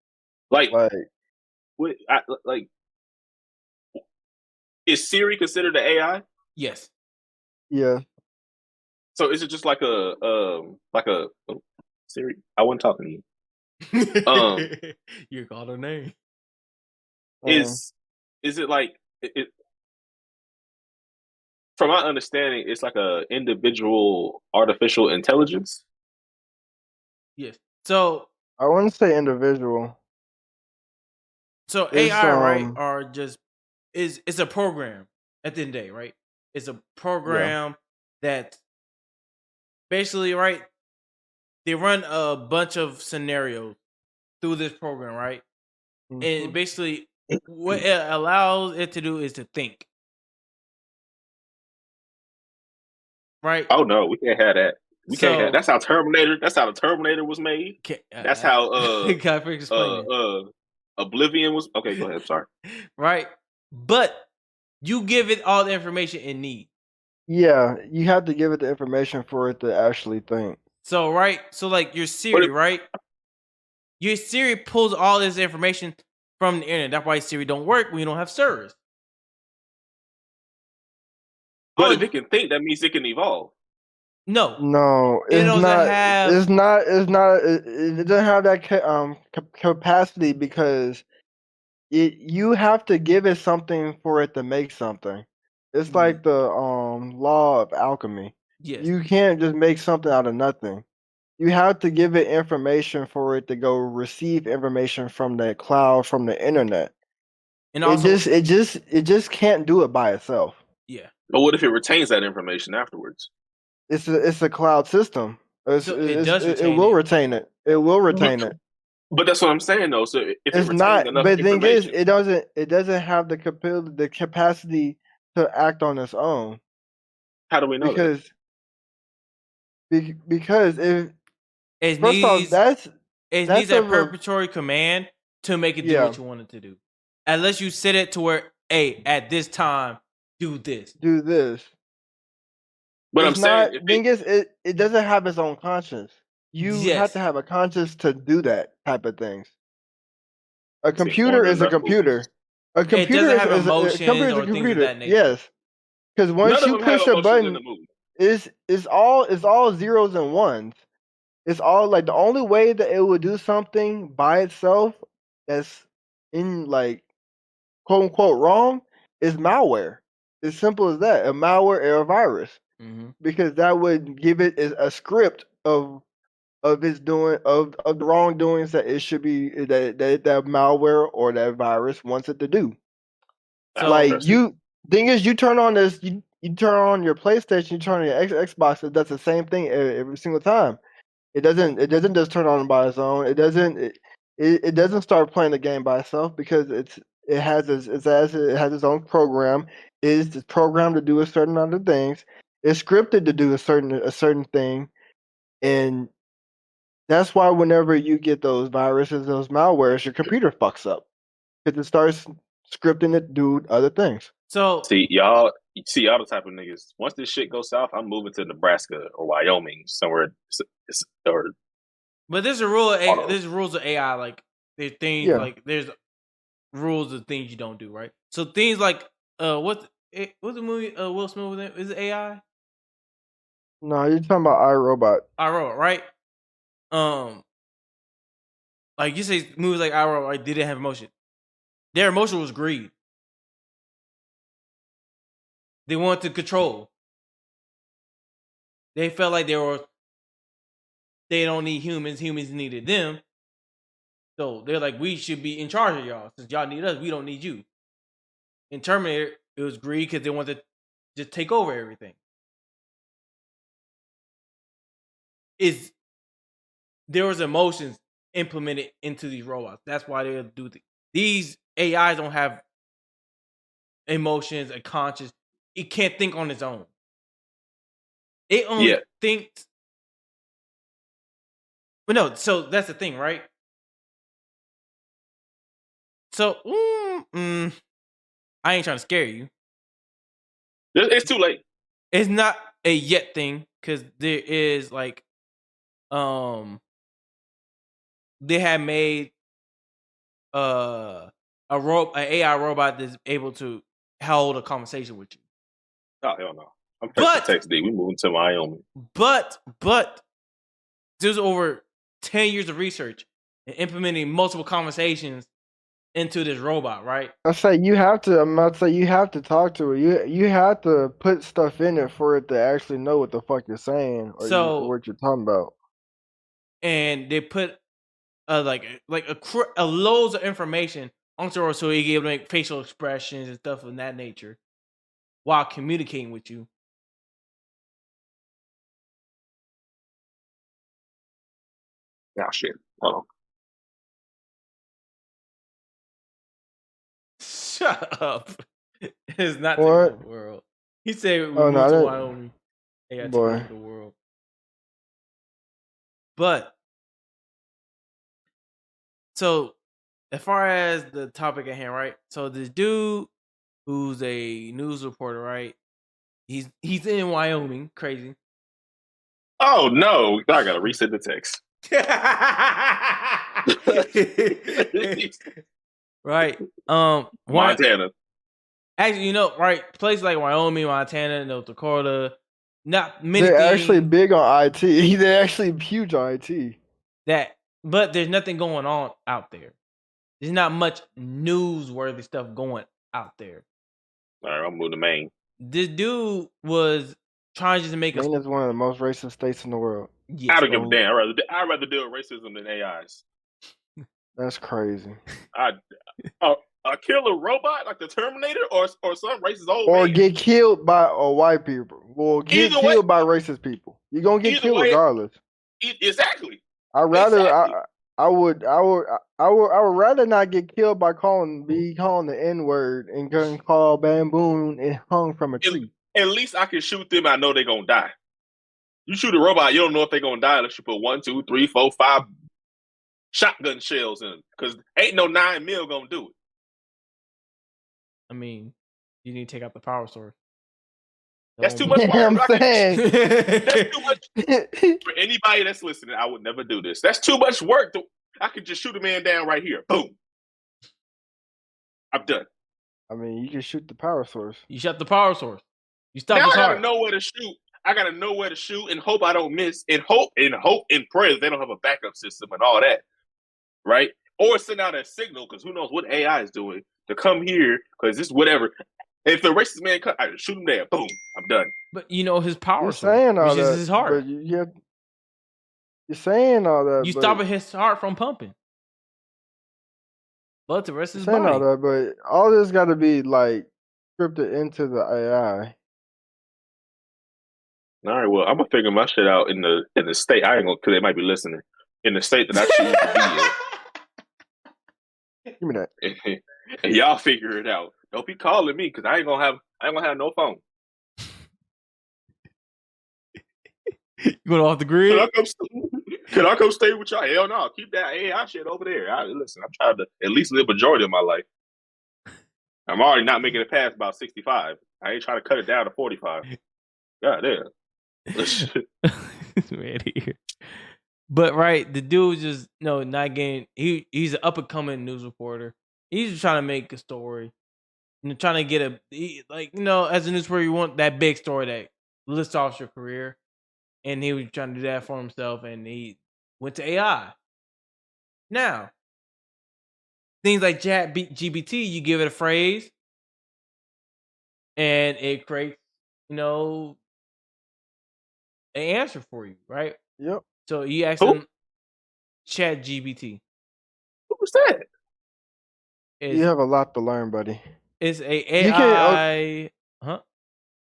Is Siri considered an AI?
Yes.
Yeah.
So is it just like a Siri? I wasn't talking to you.
You called her name.
Is it like it? From my understanding, it's like a individual artificial intelligence.
Yes. So
I wouldn't say individual.
So it's, AI, right, are just it's a program at the end of the day, right? It's a program that basically, right, they run a bunch of scenarios through this program, right? Mm-hmm. And basically what it allows it to do is to think. Right?
Oh no, we can't have that. We can't have. That's how Terminator. That's how the Terminator was made. That's how Oblivion was. Okay, go ahead. Sorry.
Right, but you give it all the information it needs.
Yeah, you have to give it the information for it to actually think.
So like your Siri, right? Your Siri pulls all this information from the internet. That's why Siri don't work when you don't have service.
But if it can think, that means it can evolve.
No,
it
it's
doesn't
not.
have.
It's not. It's not. It doesn't have that capacity because you have to give it something for it to make something. It's like the law of alchemy.
Yes.
You can't just make something out of nothing. You have to give it information for it to go receive information from the cloud, from the internet. And also, it just can't do it by itself.
Yeah.
But what if it retains that information afterwards?
It's a cloud system. It will retain it. It will retain it.
But that's what I'm saying, though. So if
it's not. But the thing is, it doesn't have the capacity to act on its own.
How do we know
that? Because if
it needs a perpetual command to make it do what you want it to do. Unless you set it to where, hey, at this time, do this.
Do this.
But I'm saying,
thing is, it doesn't have its own conscience. You have to have a conscience to do that type of things. A computer is a computer. A computer is a computer. Yes, because once you push a button, it's all zeros and ones. It's all like the only way that it would do something by itself that's in like quote unquote wrong is malware. As simple as that. A malware or a virus. Because that would give it a script of its doing of the wrongdoings that it should be that malware or that virus wants it to do. So, like thing is, you turn on this, you turn on your PlayStation, you turn on your Xbox, it does the same thing every single time. It doesn't just turn on by its own. It doesn't start playing the game by itself because it has its own program. It's programmed to do a certain amount of things. It's scripted to do a certain thing, and that's why whenever you get those viruses, those malwares, your computer fucks up because it starts scripting it to do other things.
So
y'all the type of niggas. Once this shit goes south, I'm moving to Nebraska or Wyoming somewhere.
But there's a rule. There's rules of AI. Like there's things like there's rules of things you don't do. Right. So things like what's the movie Will Smith with it? Is it AI?
No, you're talking about iRobot.
iRobot, right? Like you say, movies like iRobot, right? They didn't have emotion. Their emotion was greed. They wanted to control. They felt like they don't need humans. Humans needed them. So they're like, we should be in charge of y'all. Since y'all need us, we don't need you. In Terminator, it was greed because they wanted to just take over everything. There was emotions implemented into these robots. That's why they do these AIs don't have emotions, a conscience. It can't think on its own. It only thinks. But no, so that's the thing, right? So, I ain't trying to scare you.
It's too late.
It's not a yet thing because there is like, they have made an AI robot that's able to hold a conversation with you.
Oh hell no! I'm text D. We moving to Wyoming.
But there's over 10 years of research and implementing multiple conversations into this robot, right?
I'm about to say you have to talk to it. You have to put stuff in it for it to actually know what the fuck you're saying or what you're talking about.
And they put like a loads of information onto it so he can make facial expressions and stuff of that nature while communicating with you.
Oh shit! Hold on.
Shut up! It's not the world. He said we moved to Wyoming. They got to over the world. But so, as far as the topic at hand, right? So this dude who's a news reporter, right? He's in Wyoming. Crazy.
Oh no! I gotta reset the text.
Right.
Montana.
Actually, right? Places like Wyoming, Montana, North Dakota, not many.
They're actually big on IT. They're actually huge on IT.
But there's nothing going on out there. There's not much newsworthy stuff going out there.
All right, I'll move to Maine.
This dude was trying to make
Maine is one of the most racist states in the world.
Yes. I don't give a damn. I'd rather deal with racism than AIs.
That's crazy.
A killer robot like the Terminator, or some racist old
or
man.
Get killed by white people, or get killed by racist people. You're gonna get killed regardless.
Exactly.
I would rather not get killed by calling the N-word and getting called bamboon and hung from a tree.
At least I can shoot them. I know they're gonna die. You shoot a robot, you don't know if they're gonna die unless you put 1, 2, 3, 4, 5 shotgun shells in them, because ain't no 9 mil gonna do it.
I mean, you need to take out the power source.
That's too much work.
I'm saying.
That's too much. For anybody that's listening, I would never do this. That's too much work. I could just shoot a man down right here. Boom. I'm done.
I mean, you can shoot the power source.
You shot the power source. You stop.
Now I gotta know where to shoot. I gotta know where to shoot and hope I don't miss. And hope and pray they don't have a backup system and all that, right? Or send out a signal, because who knows what AI is doing, to come here, because this whatever. If the racist man comes, I just shoot him there. Boom. I'm done.
But you know his power
You're
source,
saying all
which
that,
is his heart.
But you're saying all that.
You stopping his heart from pumping. But the rest is
saying
body.
all that, but all this got to be like scripted into the AI.
All right, well, I'm gonna figure my shit out in the state. I ain't gonna, because they might be listening. In the state that I choose
to be in. Give me
that. And y'all figure it out. Don't be calling me, because I ain't gonna have no phone.
You going off the grid?
Can I come stay with y'all? Hell no. Keep that AI shit over there. Listen, I'm trying to at least live majority of my life. I'm already not making it past about 65. I ain't trying to cut it down to 45. God damn.
Man here. But right, the dude just not getting. He's an up and coming news reporter. He's just trying to make a story, trying to get as a news reporter, you want that big story that lists off your career, and he was trying to do that for himself, and he went to AI. Now, things like ChatGPT, you give it a phrase, and it creates, an answer for you, right?
Yep.
So you ask him, ChatGPT.
Who's that?
You have a lot to learn, buddy.
It's a AI.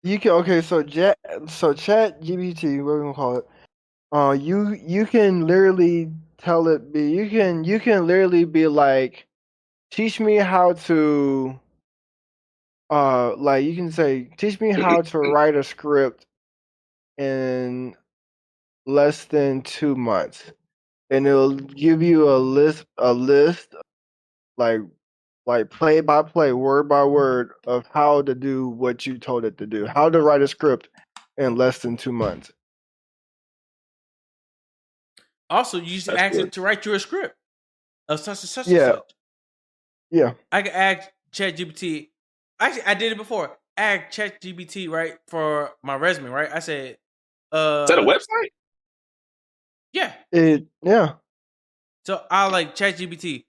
You can so ChatGPT, what are we gonna call it? You can literally tell it you can literally be like, teach me how to you can say, teach me how to write a script in less than 2 months, and it'll give you a list like play by play, word by word, of how to do what you told it to do, how to write a script in less than 2 months.
Also, you just ask it to write you a script of such and such and such.
Yeah.
I can ask ChatGPT. Actually, I did it before. Ask ChatGPT, right, for my resume, right? I said,
is that a website?
Yeah.
Yeah.
So I like ChatGPT.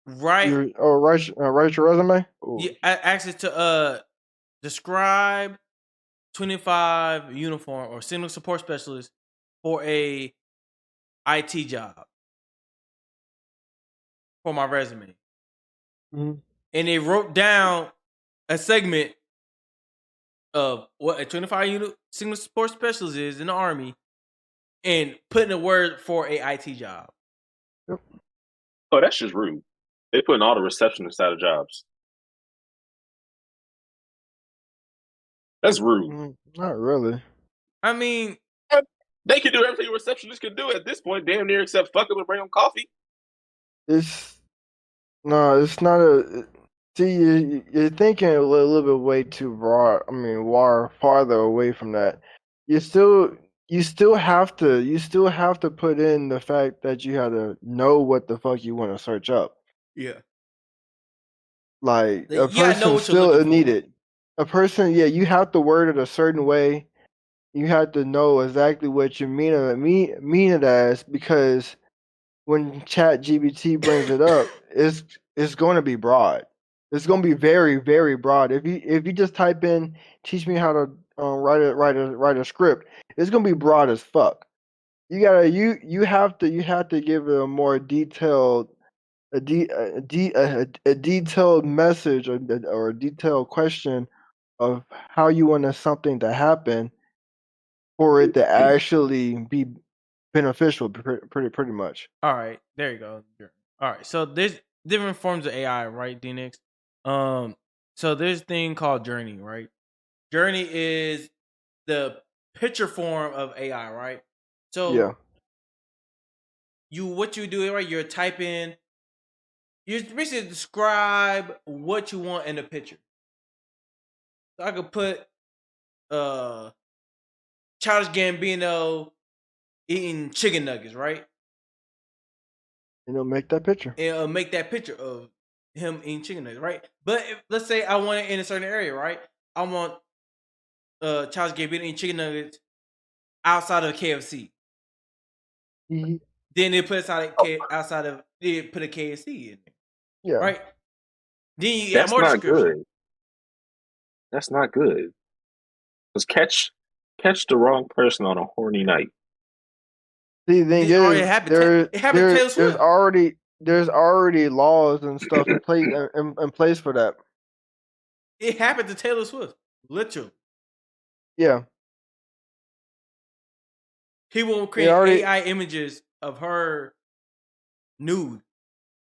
Write
your resume? Ooh.
Yeah, I asked it to describe 25 uniform or signal support specialist for a IT job for my resume.
Mm-hmm.
And it wrote down a segment of what a 25 signal support specialist is in the Army, and putting a word for a IT job.
Yep.
Oh, that's just rude. They putting all the receptionists out of jobs. That's rude.
Not really.
I mean,
they can do everything a receptionist can do at this point, damn near, except fuck them and bring them coffee.
It's not a. See, you're thinking a little bit way too broad. I mean, farther away from that. You still have to put in the fact that you have to know what the fuck you want to search up.
Yeah.
Like a person still needed. a person, you have to word it a certain way. You have to know exactly what you mean it as, because when ChatGPT brings it up, it's going to be broad. It's going to be very, very broad. If you just type in "teach me how to write a script," it's going to be broad as fuck. You have to give it a more detailed a detailed message or a detailed question of how you want something to happen for it to actually be beneficial, pretty much.
All right, there you go. All right, so there's different forms of AI, right, D-Nyx? So there's a thing called Journey, right? Journey is the picture form of AI, right? So what you do, right? You're typing. You basically describe what you want in the picture. So I could put Childish Gambino eating chicken nuggets, right?
And it'll make that picture.
It'll make that picture of him eating chicken nuggets, right? But let's say I want it in a certain area, right? I want Childish Gambino eating chicken nuggets outside of KFC.
Mm-hmm.
Then they put outside of they put a KFC in there.
Yeah.
Right. Then you
That's
have more
not
description.
good. That's not good. Because catch the wrong person on a horny night.
See, the thing is,
it happened to Taylor Swift.
There's already laws and stuff in place for that.
It happened to Taylor Swift, literally.
Yeah.
He will create AI images of her nude.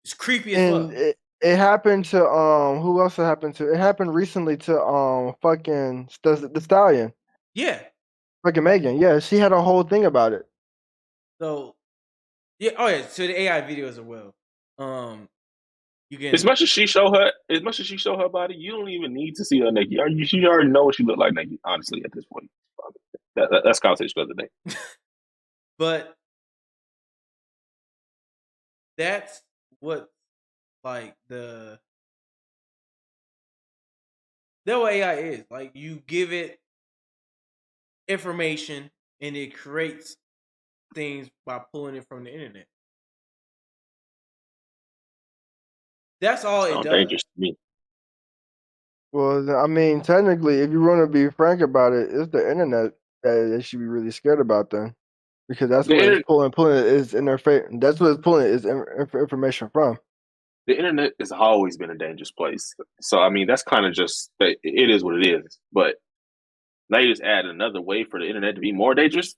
It's creepy as fuck.
It happened to who else it happened to? It happened recently to fucking the Stallion.
Yeah.
Fucking Megan. Yeah, she had a whole thing about it.
So so the AI videos as well. You can
as much as she show her body, you don't even need to see her naked. You already know what she look like naked, honestly, at this point. That's conversation for the day.
But that's what like the what AI is. Like, you give it information and it creates things by pulling it from the internet. That's all it does.
Dangerous to me.
Well, I mean, technically, if you want to be frank about it, it's the internet that they should be really scared about then, because that's what it's pulling it is in their face. That's what it's pulling is information from.
The internet has always been a dangerous place. So I mean, that's kind of just it is what it is. But now you just add another way for the internet to be more dangerous.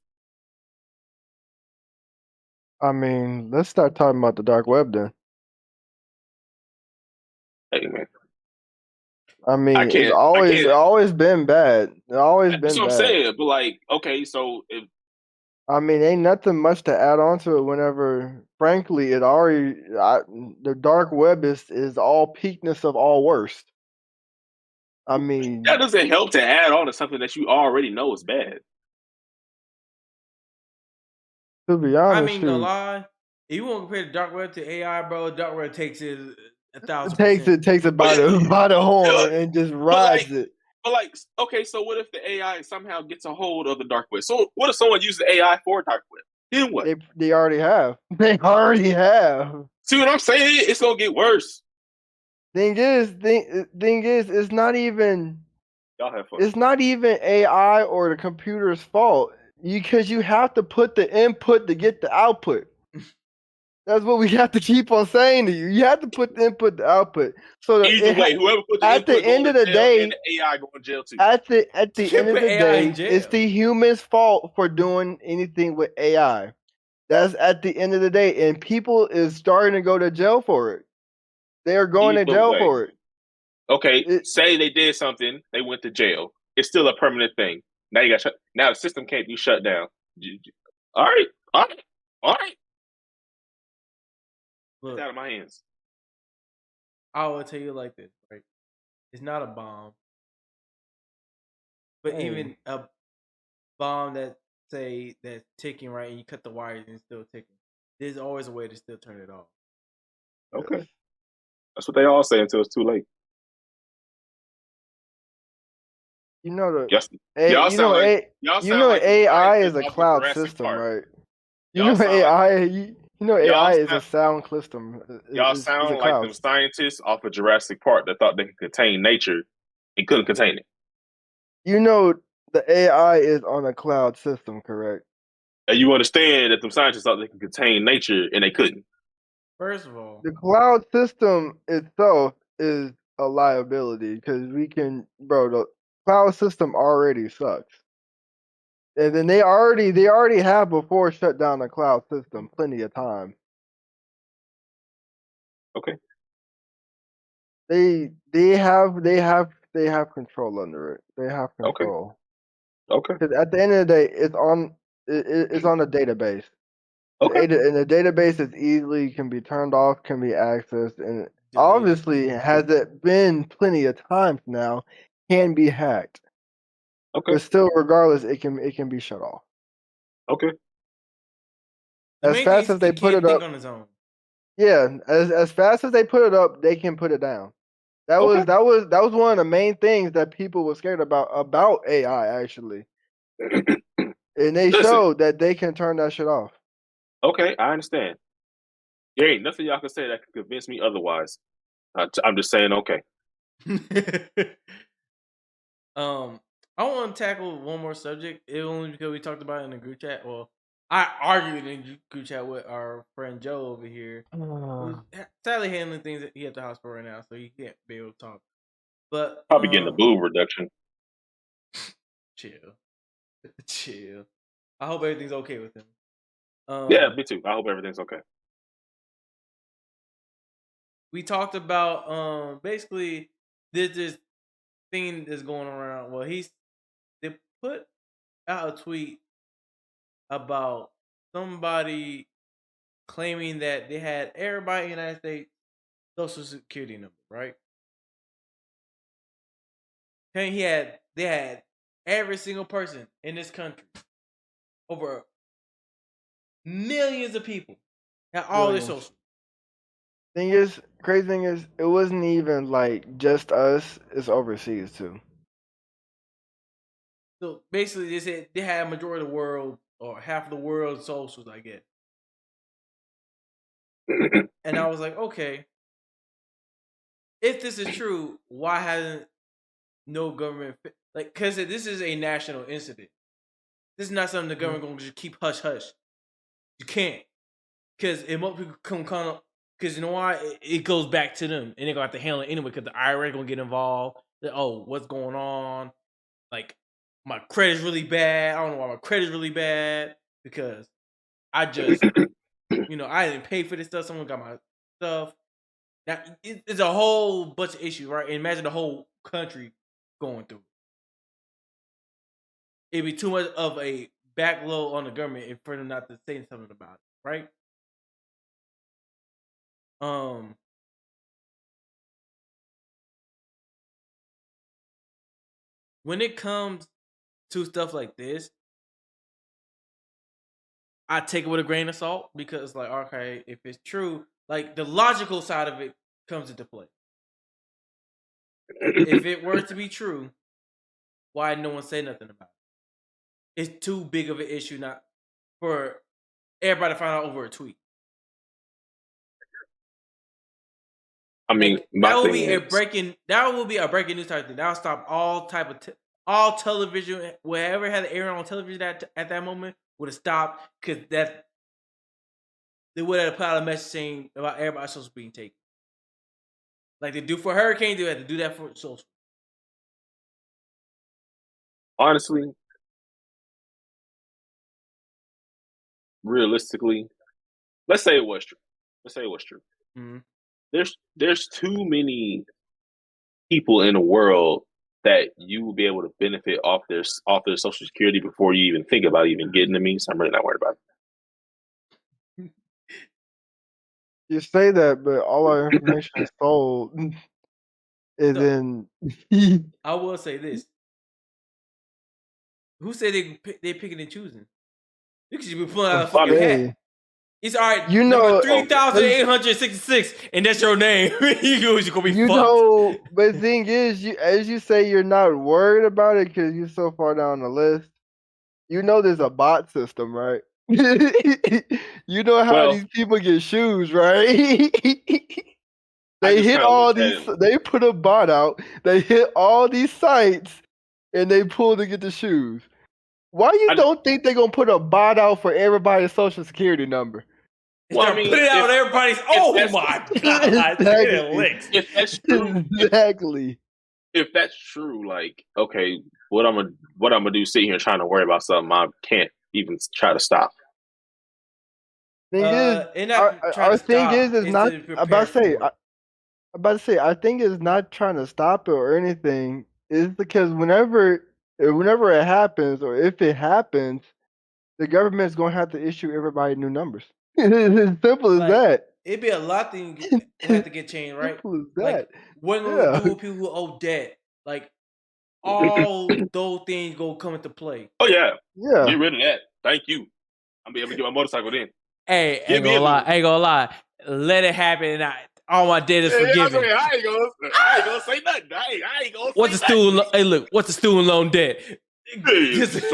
I mean, let's start talking about the dark web then.
Hey man.
I mean, it's always been bad. It's always been bad.
That's what I'm saying. But like, okay, so if
I mean, ain't nothing much to add on to it. Whenever, frankly, the dark web is all peakness of all worst. I mean,
that doesn't help to add on to something that you already know is bad.
To be honest,
I mean, no lie. If you want to compare the dark web to AI, bro, dark web takes it 1,000%.
Takes it by the horn and just rides it.
But like, okay, so what if the AI somehow gets a hold of the dark web? So what if someone uses AI for dark web? Then what?
They already have. They already have.
See what I'm saying? It's gonna get worse.
Thing is, it's not even.
Y'all have fun.
It's not even AI or the computer's fault, because you have to put the input to get the output. That's what we have to keep on saying to you. You have to put the input, the output. So
either way, whoever put the
at the end of the day,
and the AI going to jail too.
At the end of the day, it's the human's fault for doing anything with AI. That's at the end of the day, and people is starting to go to jail for it. They are going to jail for it.
Okay, say they did something, they went to jail. It's still a permanent thing. Now you got now the system can't be shut down. All right.
Look,
it's out of my hands.
I will tell you like this, right? It's not a bomb, but even a bomb that's ticking, right, and you cut the wires and it's still ticking. There's always a way to still turn it off.
Okay, that's what they all say until it's too late.
You know the
y'all sound like
AI is a cloud system, right? You know AI is a sound system.
Y'all sound like them scientists off of Jurassic Park that thought they could contain nature and couldn't contain it.
You know the AI is on a cloud system, correct?
And you understand that them scientists thought they could contain nature and they couldn't.
First of all,
the cloud system itself is a liability because the cloud system already sucks. And then they already have before shut down the cloud system plenty of time.
Okay.
They have control under it. They have control.
Okay.
Because at the end of the day, it's on a database.
Okay.
And the database is easily can be turned off, can be accessed, and obviously has it been plenty of times now, can be hacked.
Okay.
But still, regardless, it can be shut off.
Okay.
As fast as they put it up on its own. Yeah, as fast as they put it up, they can put it down. That was one of the main things that people were scared about AI actually. And they showed that they can turn that shit off.
Okay, I understand. There ain't nothing y'all can say that can convince me otherwise. I'm just saying, okay.
I want to tackle one more subject. It only because we talked about it in the group chat. Well, I argued in the group chat with our friend Joe over here, who's sadly handling things. He at the hospital right now, so he can't be able to talk. But
probably getting a boob reduction.
Chill. I hope everything's okay with him.
Yeah, me too. I hope everything's okay.
We talked about basically this thing that's going around. Well, they put out a tweet about somebody claiming that they had everybody in the United States social security number, right? And they had every single person in this country, over millions of people, had all their social.
Crazy thing is, it wasn't even like just us; it's overseas too.
So basically, they said they had a majority of the world or half of the world's socials, I guess. And I was like, okay, if this is true, why hasn't no government because this is a national incident. This is not something the government gonna just keep hush hush. You can't, because if most people come up, because you know why, it goes back to them, and they're gonna have to handle it anyway. Because the IRA gonna get involved. What's going on? Like, my credit's really bad. I don't know why my credit's really bad because I just, I didn't pay for this stuff. Someone got my stuff. Now it's a whole bunch of issues, right? And imagine the whole country going through. It'd be too much of a backload on the government for them not to say something about it, right? When it comes to stuff like this, I take it with a grain of salt because, like, okay, if it's true, like the logical side of it comes into play. If it were to be true, why no one say nothing about it? It's too big of an issue not for everybody to find out over a tweet.
I mean,
that will be a breaking news type thing. That'll stop all type of all television. Wherever had the air on television at that moment would have stopped because they would have put out a message saying about everybody's social being taken. Like they do for hurricanes, they have to do that for social.
Honestly, realistically, let's say it was true. Mm-hmm. There's too many people in the world that you will be able to benefit off their social security before you even think about even getting to me. So I'm really not worried about it.
You say that, but all our information is sold. Is in.
I will say this: who said they picking and choosing? You could just be pulling out a fucking hat. It's all right.
You know,
3,866, and that's your name. You're gonna be
you
fucked.
know, but the thing is, as you say, you're not worried about it because you're so far down the list. You know, there's a bot system, right? You know how these people get shoes, right? They hit all these. They put a bot out. They hit all these sites, and they pull to get the shoes. Why you don't think they're gonna put a bot out for everybody's social security number?
Well, I mean, put it out on everybody's. Oh my god!
If that's true,
exactly.
If that's true, like, okay, what I'm gonna do? Sit here and trying to worry about something I can't even try to stop.
Thing is, our thing is not about to say. I think it's not trying to stop it or anything. It's because whenever it happens, or if it happens, the government's going to have to issue everybody new numbers. It's as simple as that.
It'd be a lot of things have to get changed, right? Like, what gonna do with people who owe debt? Like, all those things go come into play.
Oh yeah. Get rid of that. Thank you. I'll be able to get my motorcycle then.
Hey, ain't gonna lie. Let it happen, and all my debt is forgiven.
I ain't gonna say nothing. I ain't gonna.
What's the student loan? Hey, look. What's the student loan debt?
Because at that,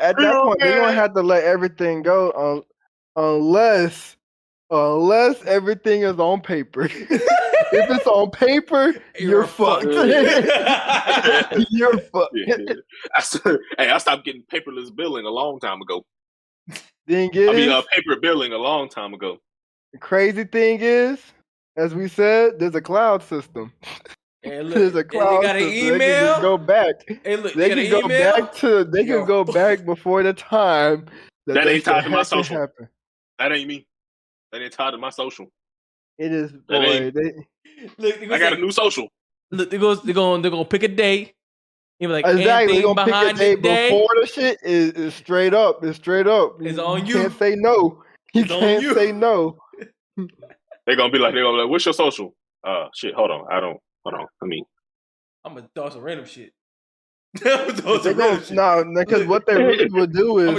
at that point, they're gonna have to let everything go, unless everything is on paper. If it's on paper, you're fucked. You're fucked.
Hey, I stopped getting paperless billing a long time ago.
Paper
billing a long time ago.
The crazy thing is, as we said, there's a cloud system.
Hey, look,
there's a cloud
got an
system.
email.
They can just go back.
Hey, look,
they can go back to. They can go back before the time
that ain't tied to my social. Happen. That ain't me. That ain't tied to my social.
It is, boy.
I got a new social.
Look, they're gonna pick a day. Like,
exactly. They're gonna pick a day before the shit is straight up. It's straight up.
It's on you.
Can't say no. You can't say no.
They're gonna be like, what's your social? Shit. Hold on.
I'm gonna throw some random shit.
No, because what they really would do is,
I'm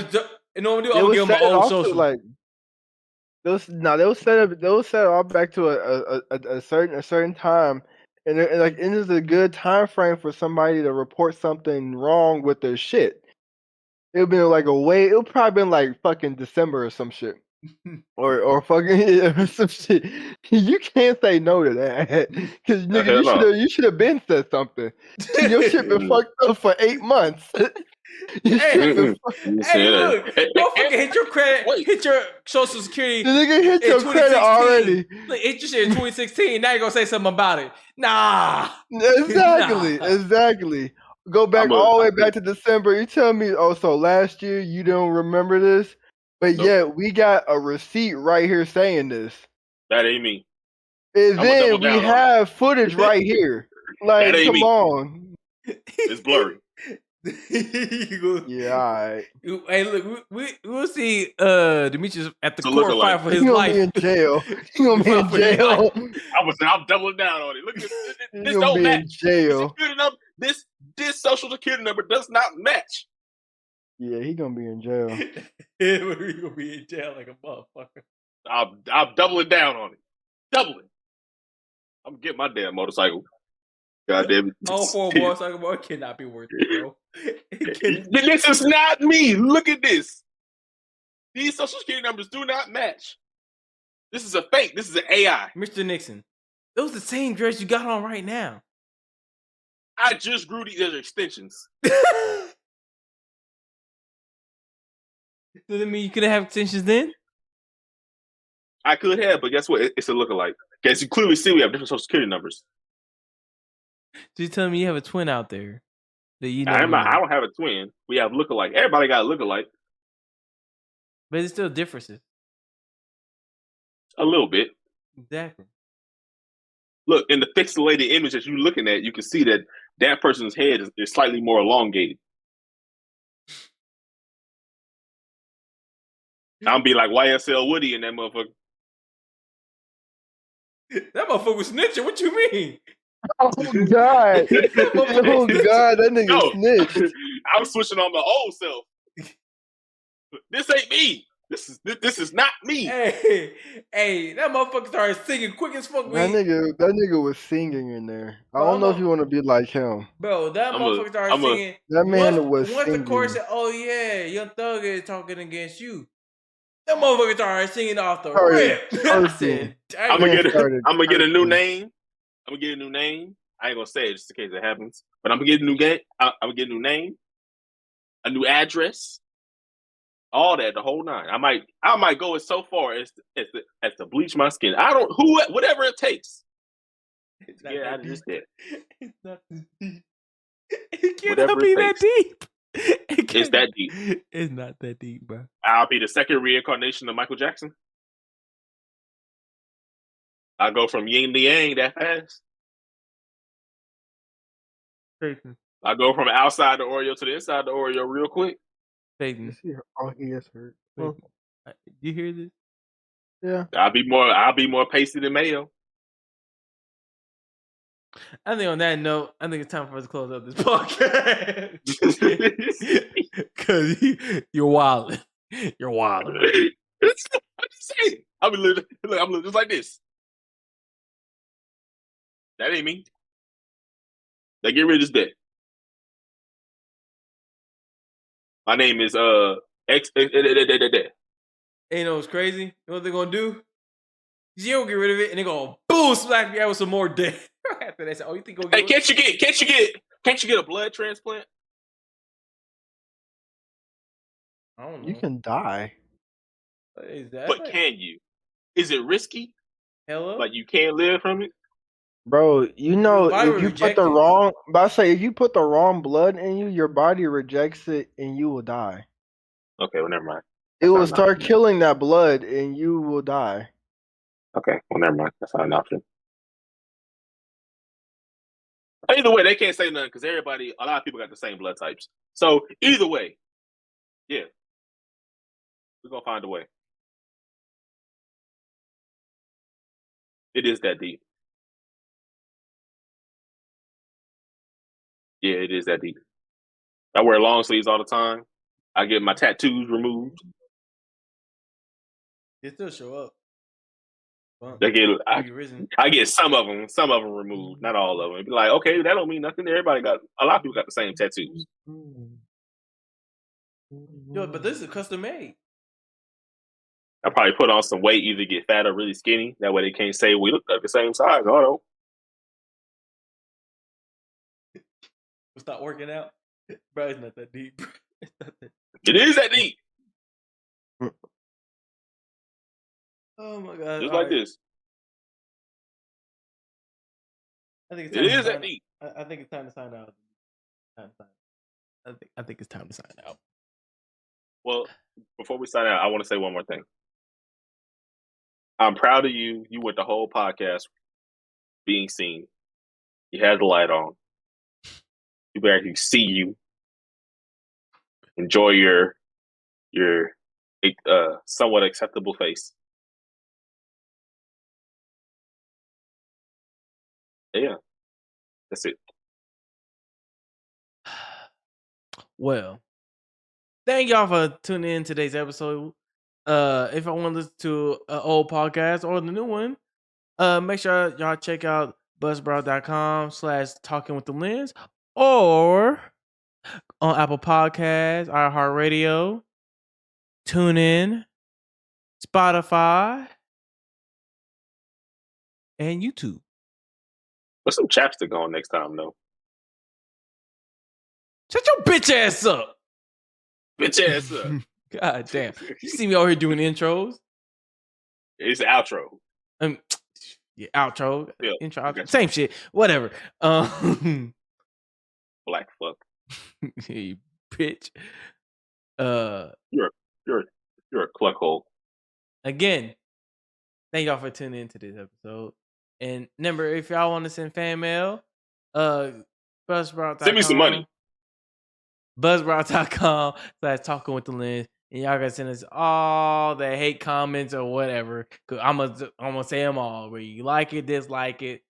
gonna give them my old social.
Like, they'll set it all back to a certain time, and like, it is a good time frame for somebody to report something wrong with their shit. It'll be like it'll probably been like fucking December or some shit. or fucking some shit. You can't say no to that, because nigga, you should have been said something. Your shit been fucked up for 8 months.
Hey, look, don't forget, hit your credit, hit your social security.
The nigga hit your credit already.
Look, hit your shit in 2016. Now you're gonna say something about it. Nah.
Exactly. Go back all the way back to December. You tell me, so last year you don't remember this? But yet we got a receipt right here saying this.
That ain't me.
And then we have footage right here. Like, come on.
It's blurry.
Yeah, all right.
Hey, look, we'll see Demetrius at the court fight for his life.
He gonna be in jail.
I'm doubling down on it. Look at this
don't match. In jail.
Good enough. This social security number does not match.
Yeah, he gonna be in jail.
He gonna be in jail like a motherfucker.
I'm doubling down on it. Doubling. I'm gonna get my damn motorcycle. God damn it.
All for a motorcycle, boy, it cannot be worth it, bro.
This is not me. Look at this. These social security numbers do not match. This is a fake. This is an AI.
Mr. Nixon, those are the same dress you got on right now.
I just grew these as extensions.
Does that mean you could have extensions then?
I could have, but guess what? It's a lookalike. As you clearly see, we have different social security numbers.
So you telling me you have a twin out there that you know?
I don't have a twin. We have lookalike. Everybody got a lookalike.
But there's still differences.
A little bit.
Exactly.
Look, in the pixelated image that you're looking at, you can see that person's head is slightly more elongated. I'll be like YSL Woody in that motherfucker.
That motherfucker was snitching. What you mean?
Oh God! That nigga snitched.
I'm switching on my old self. This ain't me. This is not me.
Hey, that motherfucker started singing quick as fuck.
That nigga was singing in there. I don't know if you want to be like him.
Bro, that motherfucker started singing.
That man was
once
singing.
the chorus said, "Oh yeah, Young Thug is talking against you," that motherfucker started singing off the rip. I said,
I'm gonna get a new name. I'm gonna get a new name. I ain't gonna say it just in case it happens, but I'm gonna get a new game. I'm gonna get a new name, a new address, all that, the whole nine. I might go so far as to bleach my skin. Whatever it takes. Get out of this debt.
It's not deep. It cannot be that deep.
It's that deep.
It's not that deep, bro.
I'll be the second reincarnation of Michael Jackson. I go from yin to yang that fast.
Satan.
I go from outside the Oreo to the inside the Oreo real quick.
Satan.
Oh, he is hurt.
You hear this?
Yeah.
I'll be more pasty than mayo.
I think on that note, I think it's time for us to close up this podcast. Because you're wild. You're wild.
I'm just saying. I'm living just like this. That ain't me. Now get rid of this debt. My name is X.
Ain't know what's crazy? You know what they're gonna do? You don't get rid of it, and they're gonna boom smack me out with some more debt. After they say, "Oh, you think
hey, can't you get a blood transplant?"
I don't know.
You can die.
But can you? Is it risky?
Hello?
Like you can't live from it?
Bro, you know, if you put the wrong, but I say if you put the wrong blood in you, your body rejects it and you will die.
Okay, well, never mind.
It will start killing that blood and you will die.
Okay, well, never mind. That's not an option. Either way, they can't say nothing because a lot of people got the same blood types. So either way, yeah, we're gonna find a way. It is that deep. Yeah, it is that deep. I wear long sleeves all the time. I get my tattoos removed.
They still show up.
I get some of them removed, not all of them. It'd be like, okay, that don't mean nothing. A lot of people got the same tattoos.
Yo, but this is custom made.
I probably put on some weight, either get fat or really skinny. That way they can't say we look like the same size. Oh no.
Stop working out. Bro, it's not that deep.
It is that deep.
Oh my god!
Just like this.
I think
it is that deep.
I think it's time to sign out. I think it's time to sign out.
Well, before we sign out, I want to say one more thing. I'm proud of you. You went the whole podcast being seen. You had the light on. People actually see you. Enjoy your somewhat acceptable face. Yeah, that's it.
Well, thank y'all for tuning in today's episode. If I want to listen to an old podcast or the new one, make sure y'all check out buzzsprout.com/talking with the lens or on Apple Podcasts, iHeartRadio, TuneIn, Spotify, and YouTube.
Put some chapstick on next time, though.
Shut your bitch ass up.
Bitch ass up.
God damn. You see me over here doing intros?
It's the outro.
Yeah, outro.
Yeah,
intro, outro. Same shit. Whatever.
Black fuck.
You bitch.
You're a cluckhole.
Again, thank y'all for tuning into this episode. And remember, if y'all want to send fan mail, buzzsprout.com.
Send me some money.
Buzzsprout.com/talking with the lens. And y'all gotta send us all the hate comments or whatever. Cause I'm gonna say them all. Where you like it, dislike it,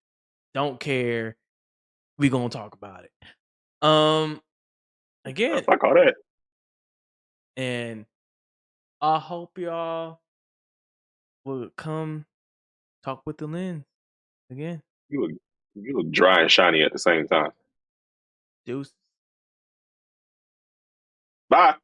don't care. We gonna talk about it. Again.
Fuck all that.
And I hope y'all will come talk with the lens again.
You look dry and shiny at the same time.
Deuce.
Bye.